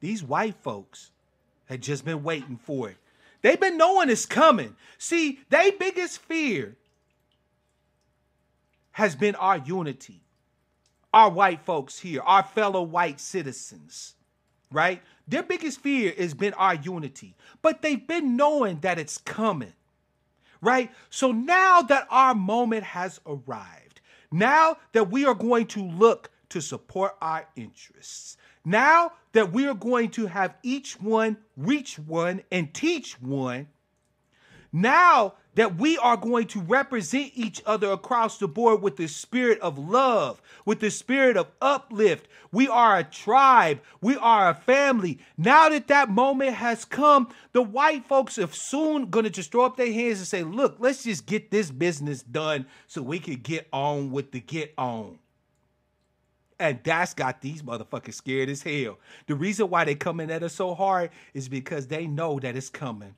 these white folks had just been waiting for it. They've been knowing it's coming. See, their biggest fear has been our unity. Our white folks here, our fellow white citizens, right? Their biggest fear has been our unity. But they've been knowing that it's coming, right? So now that our moment has arrived, now that we are going to look to support our interests, now that we are going to have each one reach one and teach one, now that we are going to represent each other across the board with the spirit of love, with the spirit of uplift, we are a tribe, we are a family. Now that that moment has come, the white folks are soon going to just throw up their hands and say, look, let's just get this business done so we can get on with the get on. And that's got these motherfuckers scared as hell. The reason why they coming at us so hard is because they know that it's coming.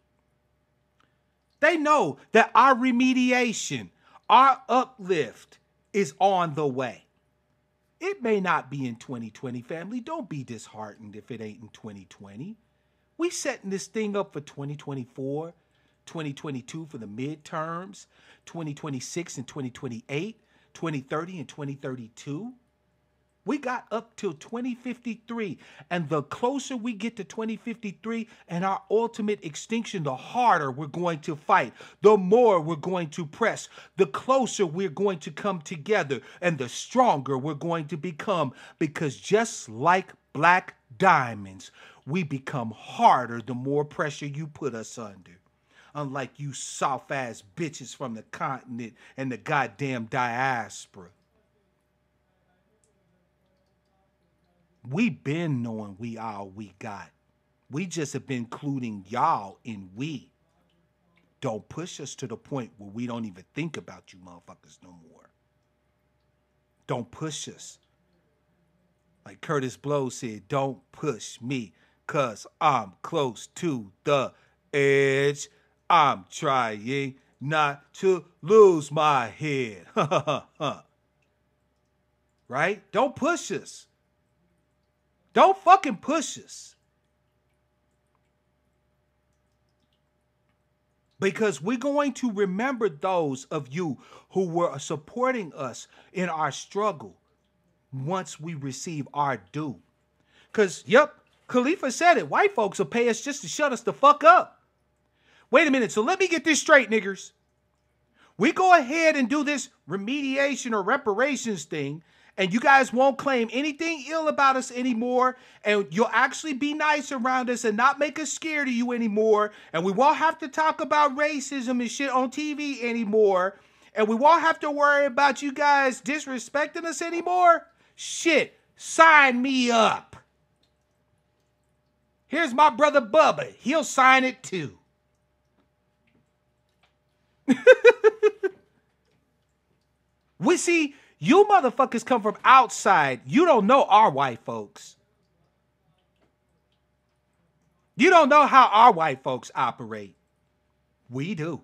They know that our remediation, our uplift is on the way. It may not be in 2020, family. Don't be disheartened if it ain't in 2020. We setting this thing up for 2024, 2022 for the midterms, 2026 and 2028, 2030 and 2032. We got up till 2053. And the closer we get to 2053 and our ultimate extinction, the harder we're going to fight. The more we're going to press. The closer we're going to come together. And the stronger we're going to become. Because just like black diamonds, we become harder the more pressure you put us under. Unlike you soft-ass bitches from the continent and the goddamn diaspora. We been knowing we all we got. We just have been including y'all in we. Don't push us to the point where we don't even think about you motherfuckers no more. Don't push us. Like Curtis Blow said, don't push me, cause I'm close to the edge. I'm trying not to lose my head. Right? Don't push us. Don't fucking push us. Because we're going to remember those of you who were supporting us in our struggle once we receive our due. Because, yep, Khalifa said it. White folks will pay us just to shut us the fuck up. Wait a minute. So let me get this straight, niggers. We go ahead and do this remediation or reparations thing, and you guys won't claim anything ill about us anymore, and you'll actually be nice around us and not make us scared of you anymore, and we won't have to talk about racism and shit on TV anymore, and we won't have to worry about you guys disrespecting us anymore. Shit, sign me up. Here's my brother Bubba. He'll sign it too. We see... You motherfuckers come from outside. You don't know our white folks. You don't know how our white folks operate. We do.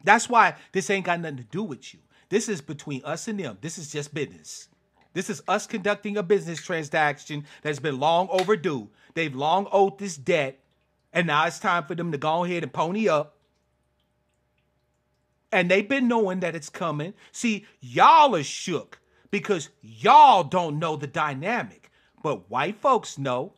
That's why this ain't got nothing to do with you. This is between us and them. This is just business. This is us conducting a business transaction that's been long overdue. They've long owed this debt, and now it's time for them to go ahead and pony up. And they've been knowing that it's coming. See, y'all are shook because y'all don't know the dynamic. But white folks know.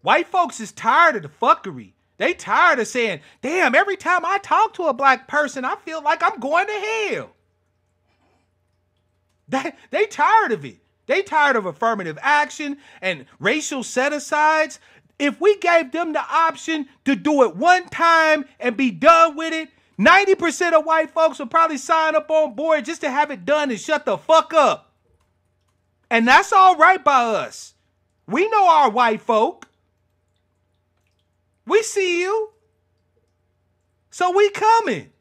White folks is tired of the fuckery. They tired of saying, damn, every time I talk to a black person, I feel like I'm going to hell. They tired of it. They tired of affirmative action and racial set-asides. If we gave them the option to do it one time and be done with it, 90% of white folks would probably sign up on board just to have it done and shut the fuck up. And that's all right by us. We know our white folk. We see you. So we coming.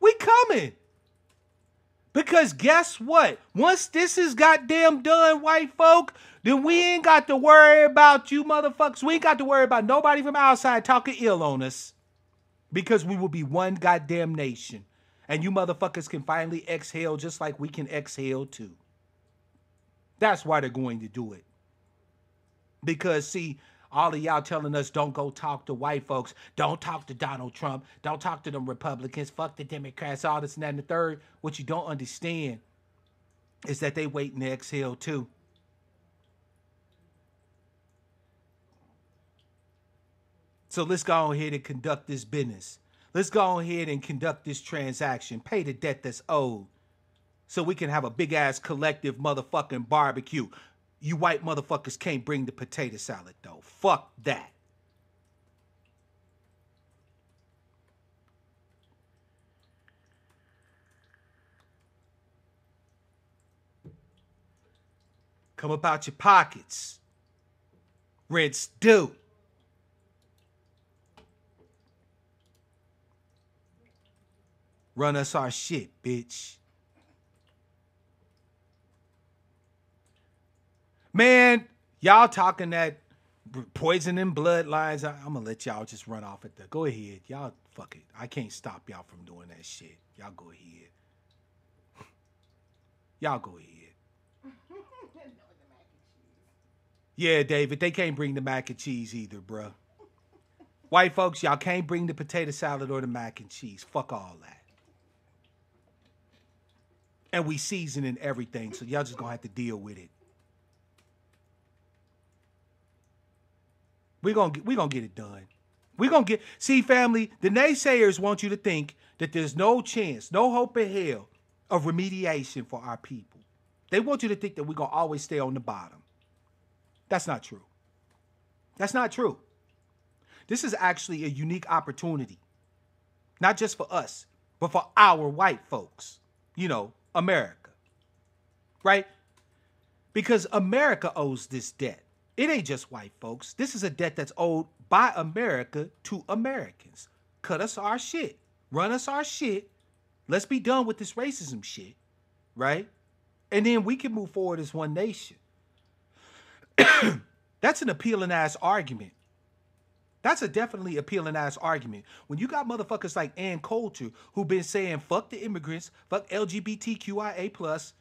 We coming. Because guess what? Once this is goddamn done, white folk, then we ain't got to worry about you motherfuckers. We ain't got to worry about nobody from outside talking ill on us. Because we will be one goddamn nation. And you motherfuckers can finally exhale just like we can exhale too. That's why they're going to do it. Because, see, all of y'all telling us don't go talk to white folks. Don't talk to Donald Trump. Don't talk to them Republicans. Fuck the Democrats, all this and that and the third. What you don't understand is that they waiting to exhale too. So let's go ahead and conduct this business. Let's go ahead and conduct this transaction. Pay the debt that's owed. So we can have a big ass collective motherfucking barbecue. You white motherfuckers can't bring the potato salad, though. Fuck that. Come up out your pockets. Rent's due. Run us our shit, bitch. Man, y'all talking that poisoning bloodlines. I'm going to let y'all just run off at the... Go ahead. Y'all, fuck it. I can't stop y'all from doing that shit. Y'all go ahead. Y'all go ahead. Yeah, David, they can't bring the mac and cheese either, bruh. White folks, y'all can't bring the potato salad or the mac and cheese. Fuck all that. And we seasoning everything, so y'all just gonna have to deal with it. We gonna get it done. See, family, the naysayers want you to think that there's no chance, no hope in hell of remediation for our people. They want you to think that we're gonna always stay on the bottom. That's not true. That's not true. This is actually a unique opportunity, not just for us, but for our white folks, America, right? Because America owes this debt. It ain't just white folks. This is a debt that's owed by America to Americans. Cut us our shit. Run us our shit. Let's be done with this racism shit, right? And then we can move forward as one nation. That's an appealing ass argument. That's a definitely appealing ass argument. When you got motherfuckers like Ann Coulter who've been saying fuck the immigrants, fuck LGBTQIA+,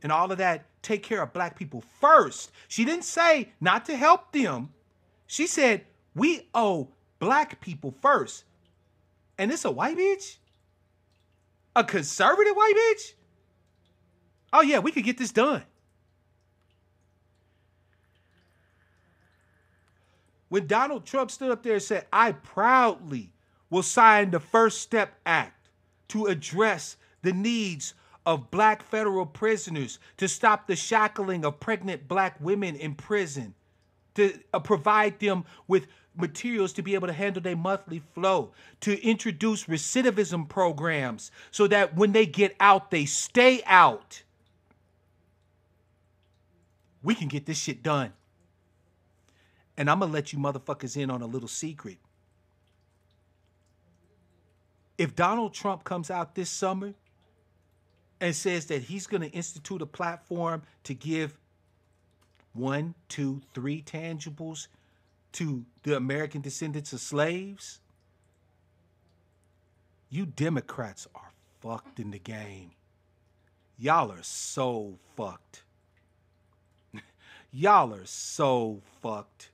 and all of that, take care of black people first. She didn't say not to help them. She said we owe black people first. And it's a white bitch? A conservative white bitch? Oh yeah, we could get this done. When Donald Trump stood up there and said, I proudly will sign the First Step Act to address the needs of black federal prisoners, to stop the shackling of pregnant black women in prison, to provide them with materials to be able to handle their monthly flow, to introduce recidivism programs so that when they get out, they stay out. We can get this shit done. And I'm going to let you motherfuckers in on a little secret. If Donald Trump comes out this summer and says that he's going to institute a platform to give 1, 2, 3 tangibles to the American descendants of slaves, you Democrats are fucked in the game. Y'all are so fucked. Y'all are so fucked.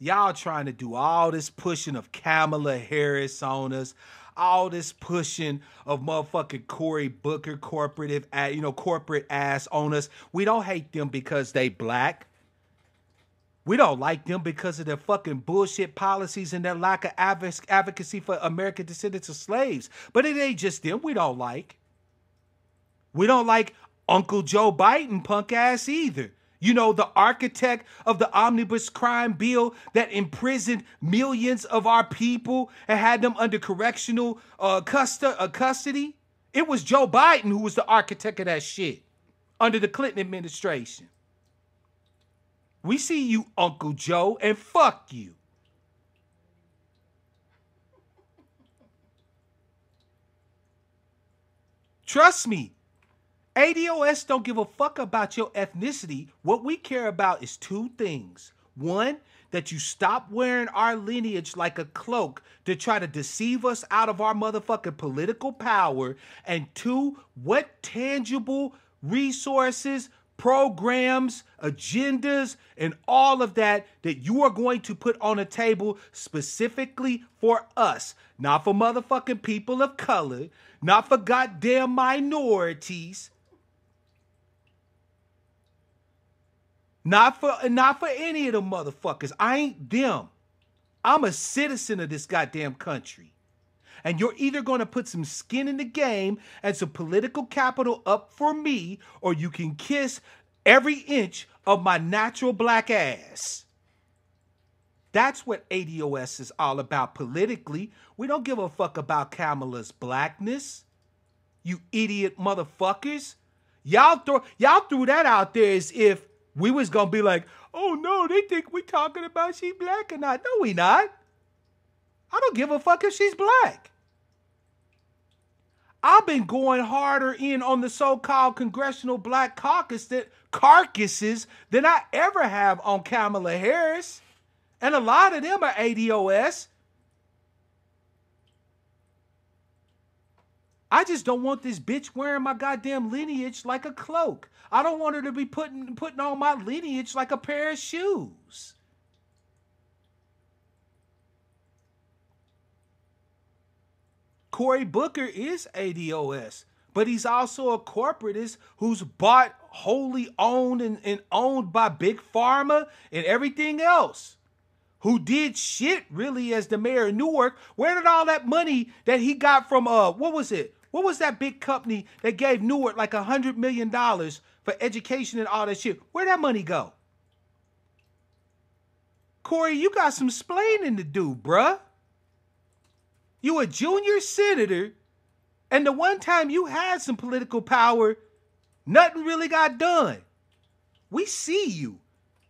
Y'all trying to do all this pushing of Kamala Harris on us, all this pushing of motherfucking Cory Booker corporate ass on us. We don't hate them because they black. We don't like them because of their fucking bullshit policies and their lack of advocacy for American descendants of slaves. But it ain't just them we don't like. We don't like Uncle Joe Biden punk ass either. The architect of the omnibus crime bill that imprisoned millions of our people and had them under correctional custody. It was Joe Biden who was the architect of that shit under the Clinton administration. We see you, Uncle Joe, and fuck you. Trust me. ADOS don't give a fuck about your ethnicity. What we care about is 2 things. 1, that you stop wearing our lineage like a cloak to try to deceive us out of our motherfucking political power. And 2, what tangible resources, programs, agendas, and all of that you are going to put on a table specifically for us. Not for motherfucking people of color. Not for goddamn minorities. Not for any of them motherfuckers. I ain't them. I'm a citizen of this goddamn country. And you're either going to put some skin in the game and some political capital up for me, or you can kiss every inch of my natural black ass. That's what ADOS is all about politically. We don't give a fuck about Kamala's blackness. You idiot motherfuckers. Y'all threw that out there as if we was going to be like, oh no, they think we talking about she black or not. No, we not. I don't give a fuck if she's black. I've been going harder in on the so-called Congressional Black Caucuses than I ever have on Kamala Harris. And a lot of them are ADOS. I just don't want this bitch wearing my goddamn lineage like a cloak. I don't want her to be putting on my lineage like a pair of shoes. Cory Booker is ADOS, but he's also a corporatist who's bought, wholly owned, and owned by Big Pharma and everything else. Who did shit really as the mayor of Newark. Where did all that money that he got from, what was it? What was that big company that gave Newark like $100 million for education and all that shit? Where'd that money go? Corey, you got some splaining to do, bruh. You a junior senator, and the one time you had some political power, nothing really got done. We see you.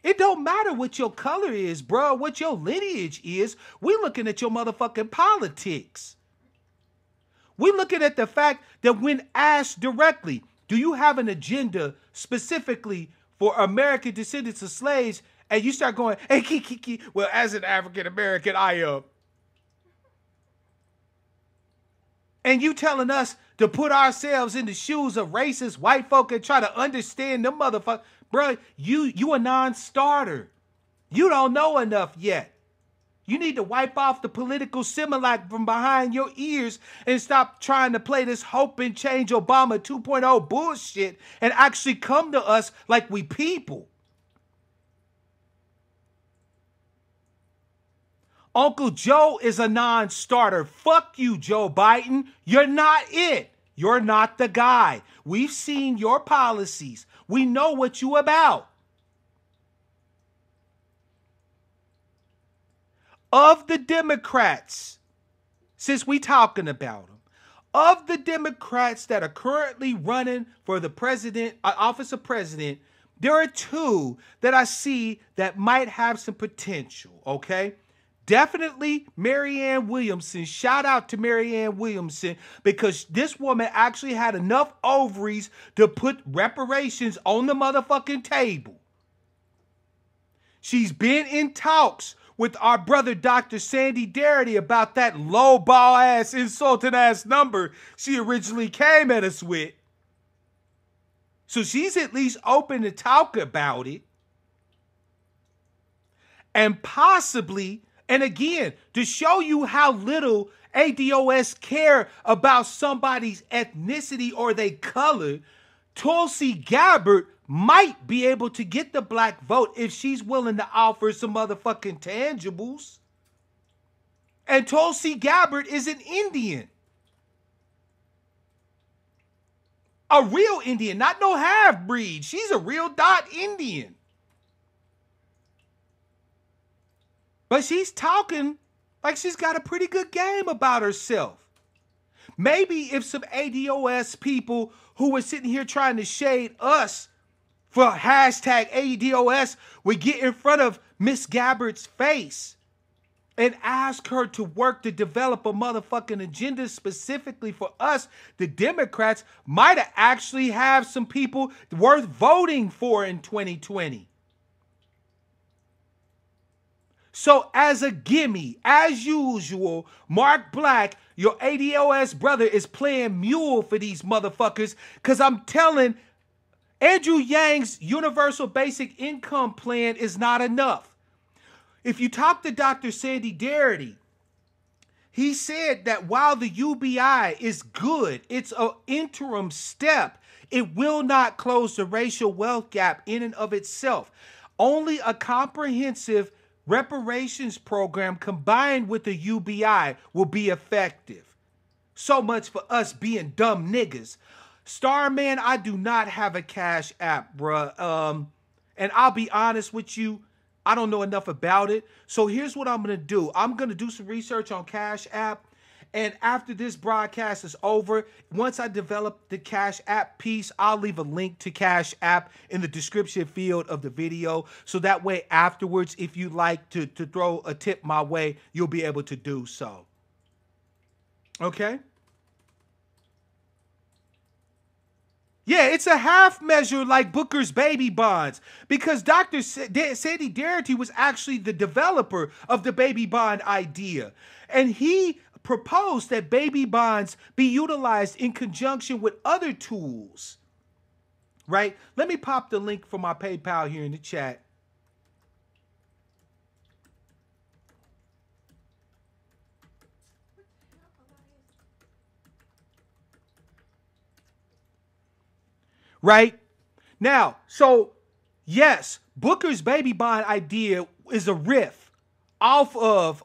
It don't matter what your color is, bro, what your lineage is. We looking at your motherfucking politics. We looking at the fact that when asked directly, do you have an agenda specifically for American descendants of slaves? And you start going, hey, kiki, well, as an African American, I am. And you telling us to put ourselves in the shoes of racist white folk and try to understand them motherfuckers. Bro, you a non-starter. You don't know enough yet. You need to wipe off the political Similac from behind your ears and stop trying to play this hope and change Obama 2.0 bullshit and actually come to us like we people. Uncle Joe is a non-starter. Fuck you, Joe Biden. You're not it. You're not the guy. We've seen your policies. We know what you about. Of the Democrats, since we talking about them, of the Democrats that are currently running for the office of president, there are two that I see that might have some potential, okay? Definitely Marianne Williamson. Shout out to Marianne Williamson because this woman actually had enough ovaries to put reparations on the motherfucking table. She's been in talks with our brother Dr. Sandy Darity about that lowball ass, insulting ass number she originally came at us with. So she's at least open to talk about it. And possibly, and again, to show you how little ADOS care about somebody's ethnicity or their color, Tulsi Gabbard might be able to get the black vote if she's willing to offer some motherfucking tangibles. And Tulsi Gabbard is an Indian. A real Indian, not no half-breed. She's a real dot Indian. But she's talking like she's got a pretty good game about herself. Maybe if some ADOS people who were sitting here trying to shade us for hashtag ADOS would get in front of Miss Gabbard's face and ask her to work to develop a motherfucking agenda specifically for us, the Democrats might have actually have some people worth voting for in 2020. So as a gimme, as usual, Mark Black, your ADOS brother, is playing mule for these motherfuckers because I'm telling Andrew Yang's universal basic income plan is not enough. If you talk to Dr. Sandy Darity, he said that while the UBI is good, it's an interim step. It will not close the racial wealth gap in and of itself. Only a comprehensive reparations program combined with the UBI will be effective. So much for us being dumb niggas. Starman, I do not have a Cash App, bruh. And I'll be honest with you, I don't know enough about it. So here's what I'm going to do. I'm going to do some research on Cash App. And after this broadcast is over, once I develop the Cash App piece, I'll leave a link to Cash App in the description field of the video. So that way afterwards, if you'd like to throw a tip my way, you'll be able to do so. Okay? Yeah, it's a half measure like Booker's baby bonds because Dr. Sandy Darity was actually the developer of the baby bond idea. And he proposed that baby bonds be utilized in conjunction with other tools, right? Let me pop the link for my PayPal here in the chat. right? Now, so yes, Booker's baby bond idea is a riff off of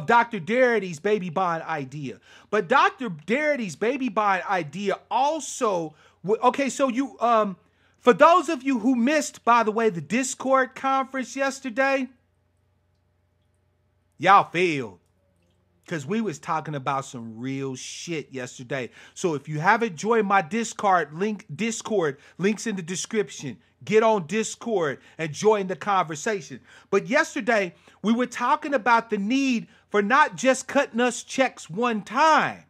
Dr. Darity's baby bond idea. But Dr. Darity's baby bond idea also, okay, so you, for those of you who missed, by the way, the Discord conference yesterday, y'all failed. Because we was talking about some real shit yesterday. So if you haven't joined my Discord, links in the description. Get on Discord and join the conversation. But yesterday, we were talking about the need for not just cutting us checks one time,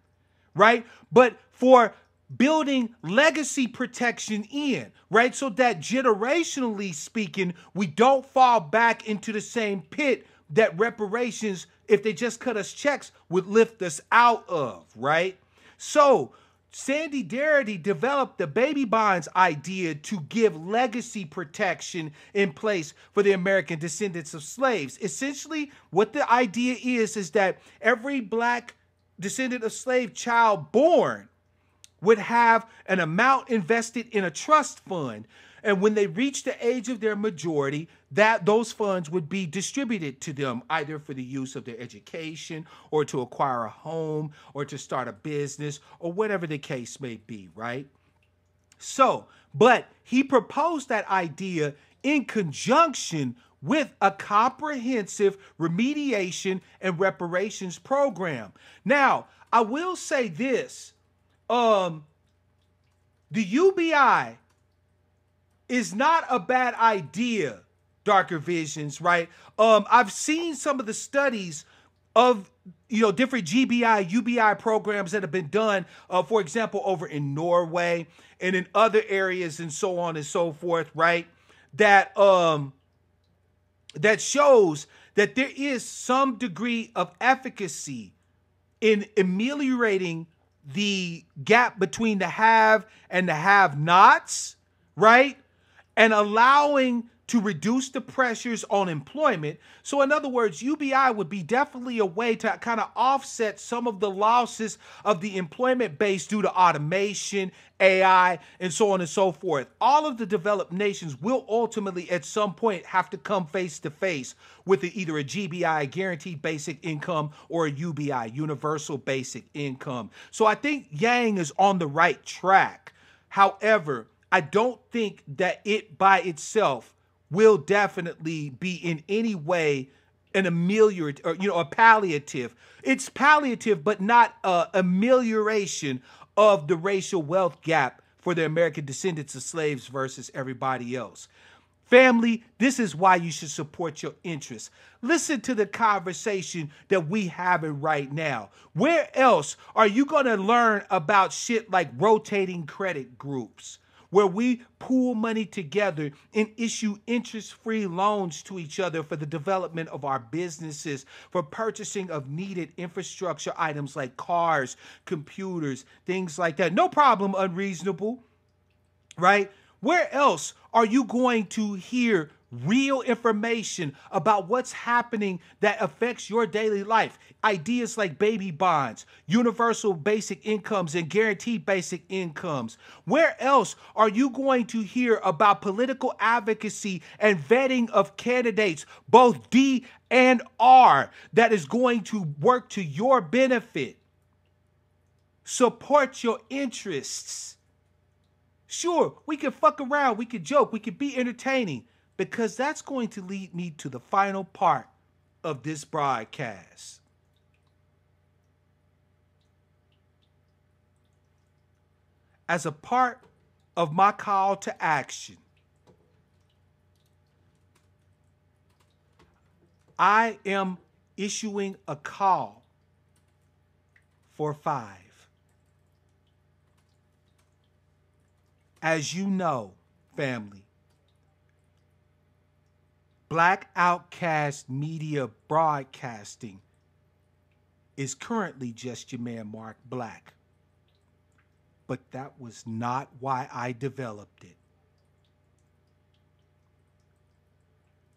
right? But for building legacy protection in, right? So that generationally speaking, we don't fall back into the same pit that reparations, if they just cut us checks, would lift us out of, right? So Sandy Darity developed the baby bonds idea to give legacy protection in place for the American descendants of slaves. Essentially, what the idea is that every black descendant of slave child born would have an amount invested in a trust fund. And when they reach the age of their majority, that those funds would be distributed to them either for the use of their education or to acquire a home or to start a business or whatever the case may be, right? So, but he proposed that idea in conjunction with a comprehensive remediation and reparations program. Now, I will say this, the UBI is not a bad idea, Darker Visions, right? I've seen some of the studies of, different GBI, UBI programs that have been done, for example, over in Norway and in other areas and so on and so forth, right? That shows that there is some degree of efficacy in ameliorating the gap between the have and the have-nots, right? And allowing to reduce the pressures on employment. So in other words, UBI would be definitely a way to kind of offset some of the losses of the employment base due to automation, AI, and so on and so forth. All of the developed nations will ultimately at some point have to come face to face with either a GBI, guaranteed basic income, or a UBI, universal basic income. So I think Yang is on the right track. However, I don't think that it by itself will definitely be in any way an ameliorate or, a palliative. It's palliative, but not a amelioration of the racial wealth gap for the American descendants of slaves versus everybody else. Family, this is why you should support your interests. Listen to the conversation that we having right now. Where else are you going to learn about shit like rotating credit groups, where we pool money together and issue interest-free loans to each other for the development of our businesses, for purchasing of needed infrastructure items like cars, computers, things like that? No problem, Unreasonable, right? Where else are you going to hear real information about what's happening that affects your daily life? Ideas like baby bonds, universal basic incomes, and guaranteed basic incomes. Where else are you going to hear about political advocacy and vetting of candidates, both D and R, that is going to work to your benefit? Support your interests. Sure, we can fuck around, we can joke, we can be entertaining, because that's going to lead me to the final part of this broadcast. As a part of my call to action, I am issuing a call for 5. As you know, family, Black Outcast Media Broadcasting is currently just your man Mark Black. But that was not why I developed it.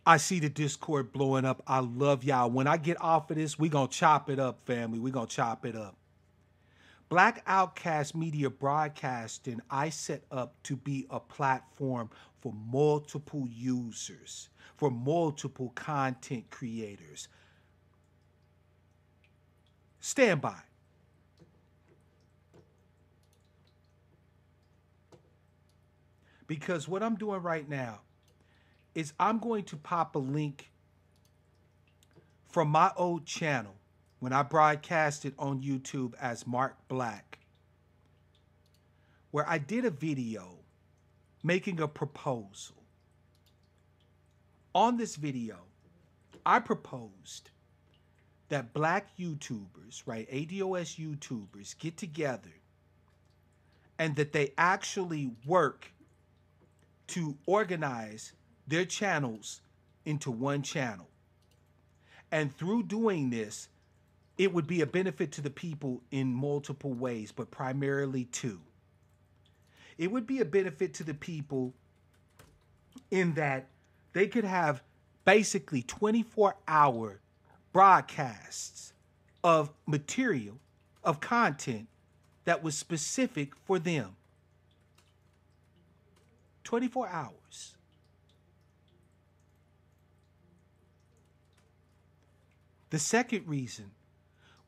I see the Discord blowing up. I love y'all. When I get off of this, we gonna chop it up, family. We gonna chop it up. Black Outcast Media Broadcasting, I set up to be a platform for multiple users, for multiple content creators. Stand by. Because what I'm doing right now is I'm going to pop a link from my old channel when I broadcasted on YouTube as Mark Black, where I did a video making a proposal. On this video, I proposed that black YouTubers, right, ADOS YouTubers, get together and that they actually work to organize their channels into one channel. And through doing this, it would be a benefit to the people in multiple ways, but primarily two. It would be a benefit to the people in that they could have basically 24-hour broadcasts of material, of content that was specific for them. 24 hours. The second reason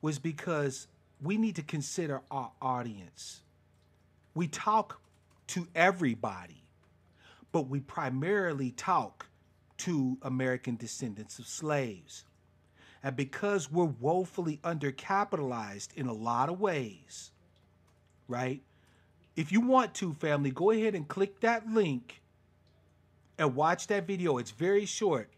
was because we need to consider our audience. We talk to everybody, but we primarily talk to American descendants of slaves. And because we're woefully undercapitalized in a lot of ways, right? If you want to, family, go ahead and click that link and watch that video. It's very short.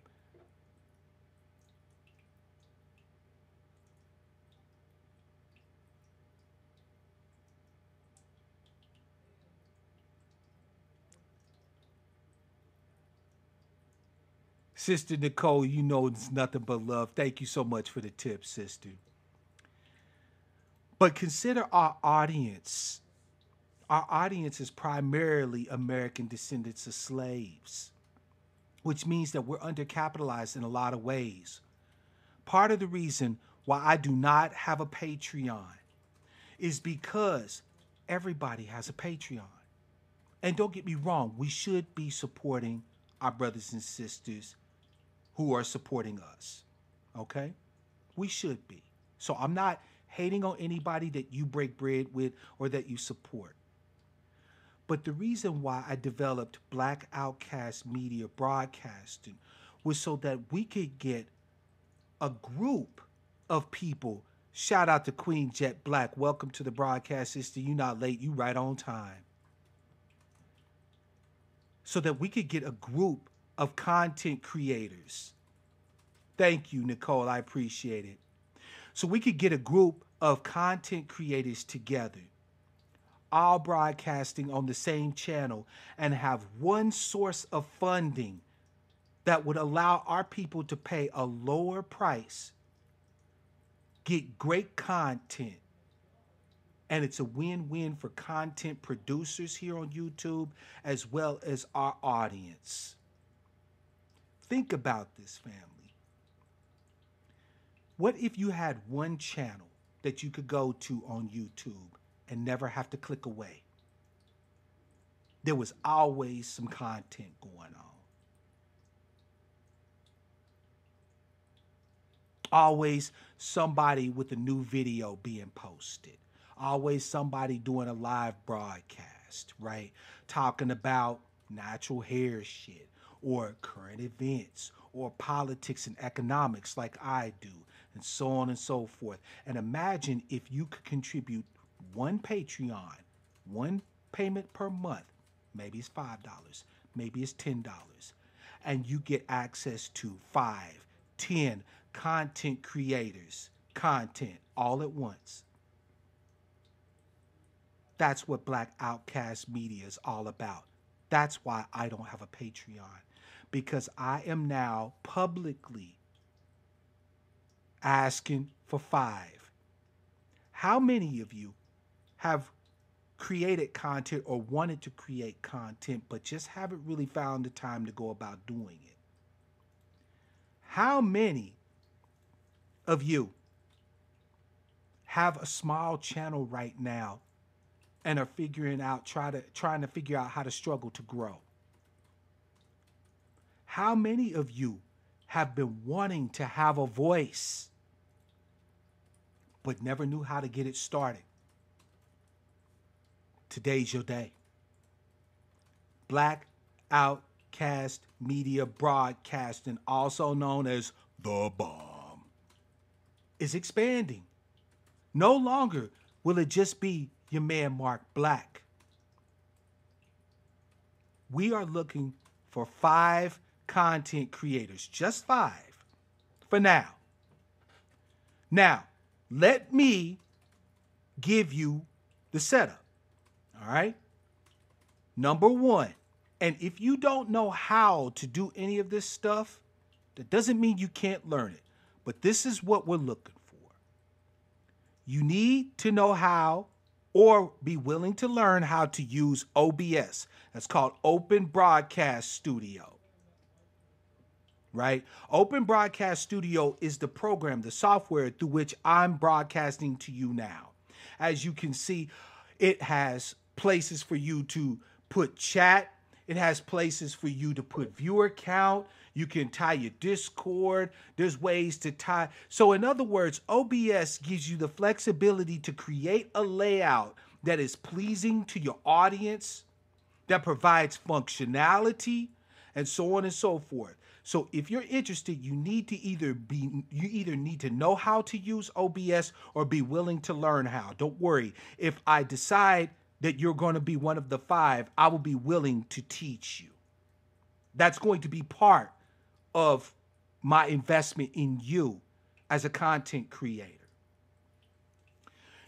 Sister Nicole, you know it's nothing but love. Thank you so much for the tip, sister. But consider our audience. Our audience is primarily American descendants of slaves, which means that we're undercapitalized in a lot of ways. Part of the reason why I do not have a Patreon is because everybody has a Patreon. And don't get me wrong, we should be supporting our brothers and sisters who are supporting us, okay? We should be. So I'm not hating on anybody that you break bread with or that you support. But the reason why I developed Black Outcast Media Broadcasting was so that we could get a group of people. Shout out to Queen Jet Black. Welcome to the broadcast, sister. You not late, you right on time. So that we could get a group of content creators. Thank you, Nicole. I appreciate it. So we could get a group of content creators together, all broadcasting on the same channel, and have one source of funding that would allow our people to pay a lower price, get great content, and it's a win-win for content producers here on YouTube as well as our audience. Think about this, family. What if you had one channel that you could go to on YouTube and never have to click away? There was always some content going on. Always somebody with a new video being posted. Always somebody doing a live broadcast, right? Talking about natural hair shit or current events or politics and economics like I do, and so on and so forth. And imagine if you could contribute one Patreon, one payment per month, maybe it's $5, maybe it's $10, and you get access to 5, 10 content creators, content all at once. That's what Black Outcast Media is all about. That's why I don't have a Patreon, because I am now publicly asking for 5. How many of you have created content or wanted to create content but just haven't really found the time to go about doing it? How many of you have a small channel right now and are trying to figure out how to struggle to grow? How many of you have been wanting to have a voice but never knew how to get it started? Today's your day. Black Outcast Media Broadcasting, also known as The Bomb, is expanding. No longer will it just be your man Mark Black. We are looking for 5 content creators, just 5 for now. Now, let me give you the setup. All right? Number 1, and if you don't know how to do any of this stuff, that doesn't mean you can't learn it. But this is what we're looking for. You need to know how or be willing to learn how to use OBS. That's called Open Broadcast Studio. Right? Open Broadcast Studio is the program, the software through which I'm broadcasting to you now. As you can see, it has places for you to put chat. It has places for you to put viewer count. You can tie your Discord. There's ways to tie. So in other words, OBS gives you the flexibility to create a layout that is pleasing to your audience, that provides functionality, and so on and so forth. So if you're interested, you either need to know how to use OBS or be willing to learn how. Don't worry. If I decide that you're going to be one of the 5, I will be willing to teach you. That's going to be part of my investment in you as a content creator.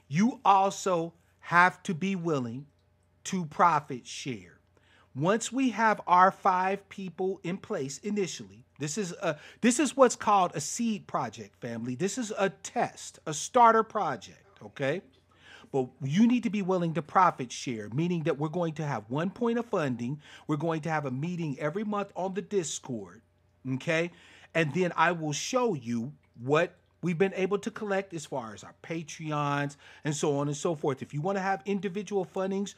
You also have to be willing to profit share. Once we have our 5 people in place initially, this is what's called a seed project, family. This is a test, a starter project, okay? But you need to be willing to profit share, meaning that we're going to have 1 point of funding. We're going to have a meeting every month on the Discord, okay? And then I will show you what we've been able to collect as far as our Patreons and so on and so forth. If you want to have individual fundings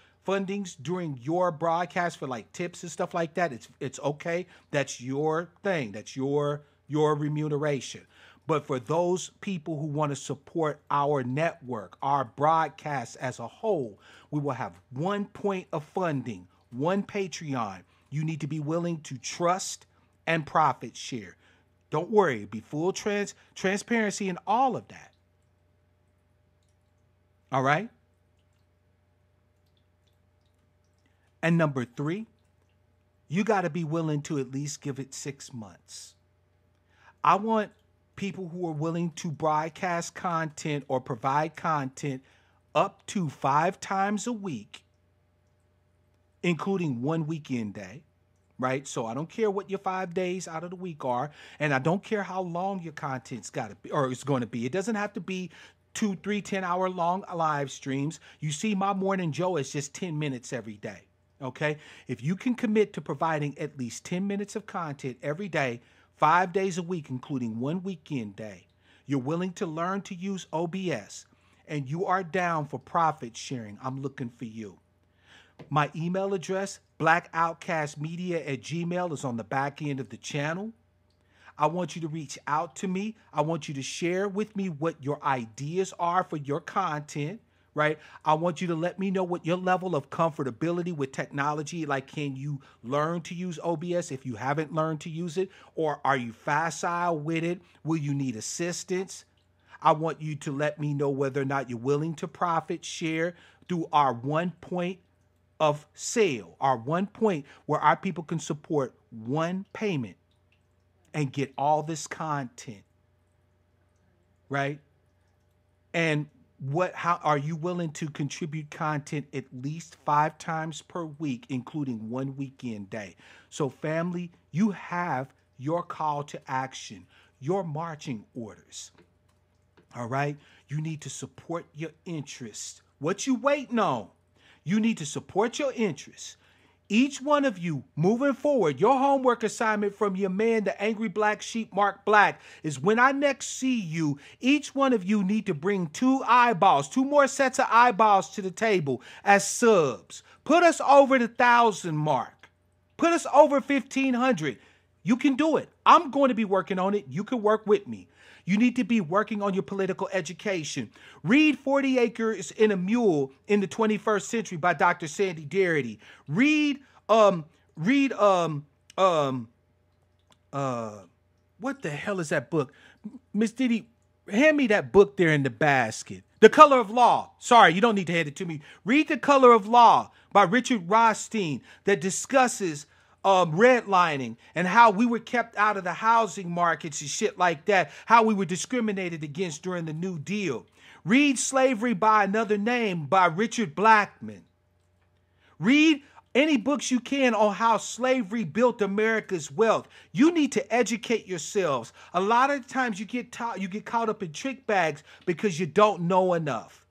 during your broadcast for like tips and stuff like that, it's okay. That's your thing. That's your remuneration. But for those people who want to support our network, our broadcast as a whole, we will have 1 point of funding, 1 Patreon. You need to be willing to trust and profit share. Don't worry, be full transparency in all of that. All right? And number 3, you got to be willing to at least give it 6 months. I want people who are willing to broadcast content or provide content up to 5 times a week, including 1 weekend day, right? So I don't care what your 5 days out of the week are, and I don't care how long your content's got to be or it's going to be. It doesn't have to be 2, 3, 10-hour long live streams. You see, my Morning Joe is just 10 minutes every day, okay? If you can commit to providing at least 10 minutes of content every day, 5 days a week, including 1 weekend day, you're willing to learn to use OBS, and you are down for profit sharing, I'm looking for you. My email address, blackoutcastmedia@gmail.com, is on the back end of the channel. I want you to reach out to me. I want you to share with me what your ideas are for your content, right? I want you to let me know what your level of comfortability with technology, like can you learn to use OBS if you haven't learned to use it? Or are you facile with it? Will you need assistance? I want you to let me know whether or not you're willing to profit share through our 1 point of sale, our 1 point where our people can support 1 payment and get all this content, right? And how are you willing to contribute content at least 5 times per week, including 1 weekend day? So family, you have your call to action, your marching orders. All right. You need to support your interests. What you waiting on? You need to support your interests. Each one of you moving forward, your homework assignment from your man, the angry black sheep, Mark Black, is when I next see you, each one of you need to bring 2 eyeballs, 2 more sets of eyeballs to the table as subs. Put us over the 1,000 mark. Put us over 1,500. You can do it. I'm going to be working on it. You can work with me. You need to be working on your political education. Read 40 Acres and a Mule in the 21st Century by Dr. Sandy Darity. Read, what the hell is that book? Miss Diddy, hand me that book there in the basket. The Color of Law. Sorry, you don't need to hand it to me. Read The Color of Law by Richard Rothstein that discusses redlining and how we were kept out of the housing markets and shit like that, how we were discriminated against during the New Deal. Read Slavery by Another Name by Richard Blackman. Read any books you can on how slavery built America's wealth. You need to educate yourselves. A lot of times you get caught up in trick bags because you don't know enough.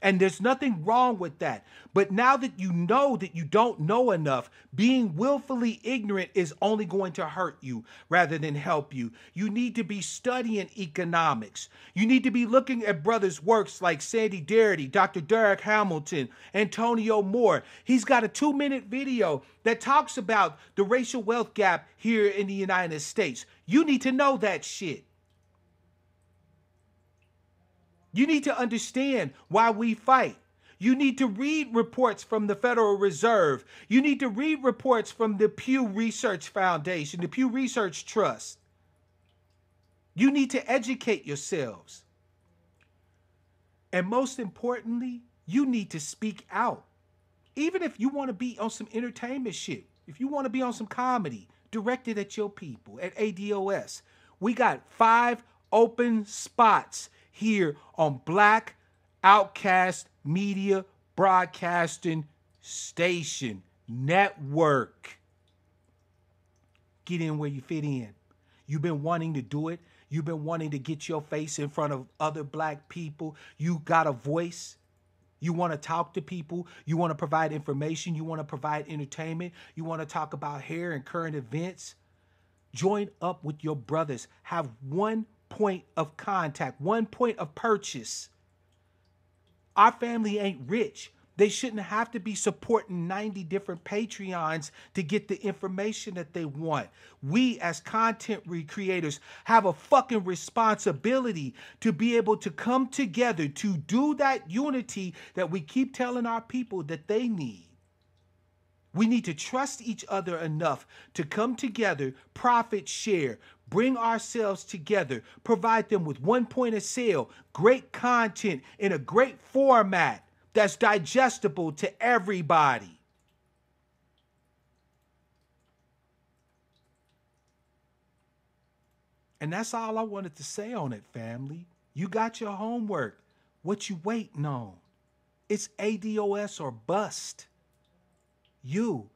And there's nothing wrong with that. But now that you know that you don't know enough, being willfully ignorant is only going to hurt you rather than help you. You need to be studying economics. You need to be looking at brothers' works like Sandy Darity, Dr. Derek Hamilton, Antonio Moore. He's got a 2-minute video that talks about the racial wealth gap here in the United States. You need to know that shit. You need to understand why we fight. You need to read reports from the Federal Reserve. You need to read reports from the Pew Research Foundation, the Pew Research Trust. You need to educate yourselves. And most importantly, you need to speak out. Even if you want to be on some entertainment shit, if you want to be on some comedy directed at your people, at ADOS, we got 5 open spots here on Black Outcast Media Broadcasting Station Network. Get in where you fit in. You've been wanting to do it. You've been wanting to get your face in front of other black people. You got a voice. You want to talk to people. You want to provide information. You want to provide entertainment. You want to talk about hair and current events. Join up with your brothers. Have one point of contact, one point of purchase. Our family ain't rich. They shouldn't have to be supporting 90 different Patreons to get the information that they want. We as content creators have a fucking responsibility to be able to come together to do that unity that we keep telling our people that they need. We need to trust each other enough to come together, profit share, bring ourselves together, provide them with one point of sale, great content in a great format that's digestible to everybody. And that's all I wanted to say on it, family. You got your homework. What you waiting on? It's ADOS or bust. You,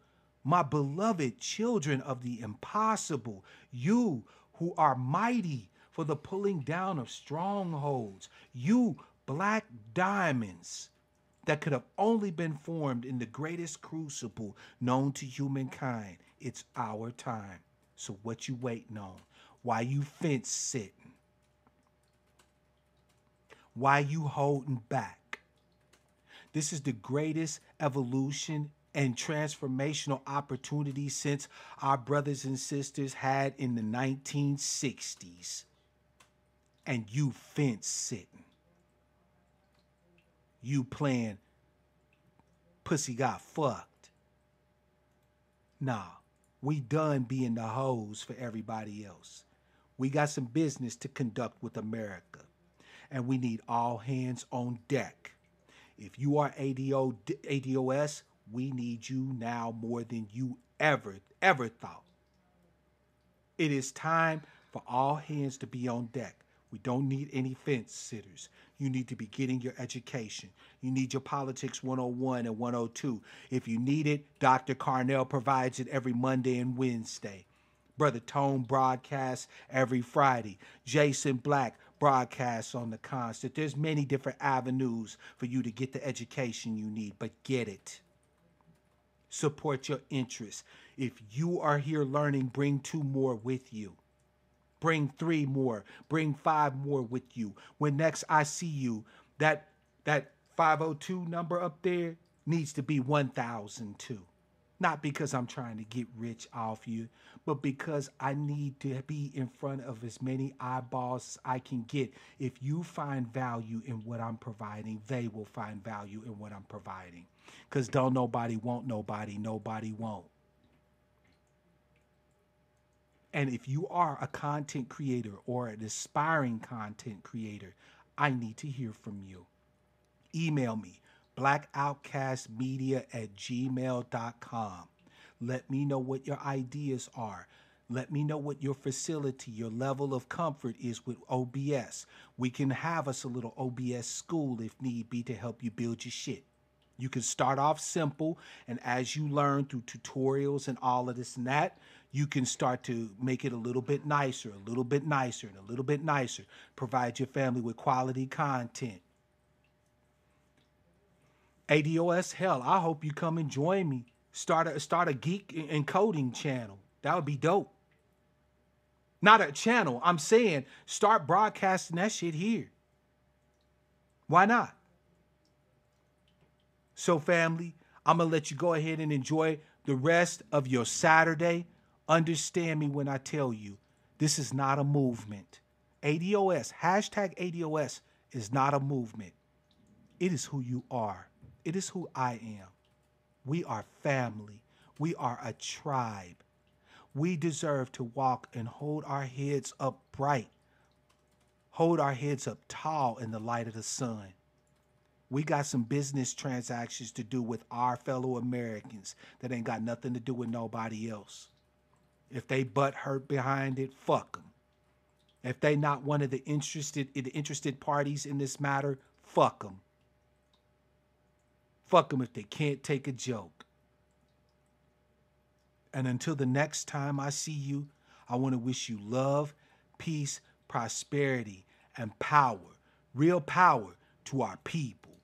my beloved children of the impossible, you who are mighty for the pulling down of strongholds, you black diamonds that could have only been formed in the greatest crucible known to humankind. It's our time. So what you waiting on? Why you fence sitting? Why you holding back? This is the greatest evolution and transformational opportunity since our brothers and sisters had in the 1960s. And you fence sitting. You playing pussy got fucked. Nah, we done being the hoes for everybody else. We got some business to conduct with America. And we need all hands on deck. If you are ADOS, we need you now more than you ever thought. It is time for all hands to be on deck. We don't need any fence sitters. You need to be getting your education. You need your Politics 101 and 102. If you need it, Dr. Carnell provides it every Monday and Wednesday. Brother Tone broadcasts every Friday. Jason Black broadcasts on the constant. There's many different avenues for you to get the education you need, but get it. support your interests. If you are here learning, bring 2 more with you. Bring 3 more. Bring 5 more with you. When next I see you, that 502 number up there needs to be 1002. Not because I'm trying to get rich off you, but because I need to be in front of as many eyeballs as I can get. If you find value in what I'm providing, they will find value in what I'm providing. Because don't nobody want nobody, nobody won't. And if you are a content creator or an aspiring content creator, I need to hear from you. Email me, blackoutcastmedia@gmail.com. Let me know what your ideas are. Let me know what your facility, your level of comfort is with OBS. We can have us a little OBS school if need be to help you build your shit. You can start off simple, and as you learn through tutorials and all of this and that, you can start to make it a little bit nicer, a little bit nicer, and a little bit nicer. Provide your family with quality content. ADOS, hell, I hope you come and join me. Start a geek and coding channel. That would be dope. Not a channel. I'm saying start broadcasting that shit here. Why not? So family, I'm going to let you go ahead and enjoy the rest of your Saturday. Understand me when I tell you, this is not a movement. ADOS, hashtag ADOS is not a movement. It is who you are. It is who I am. We are family. We are a tribe. We deserve to walk and hold our heads up bright. Hold our heads up tall in the light of the sun. We got some business transactions to do with our fellow Americans that ain't got nothing to do with nobody else. If they butt hurt behind it, fuck them. If they not one of the interested parties in this matter, fuck them. Fuck them if they can't take a joke. And until the next time I see you, I want to wish you love, peace, prosperity, and power. Real power to our people.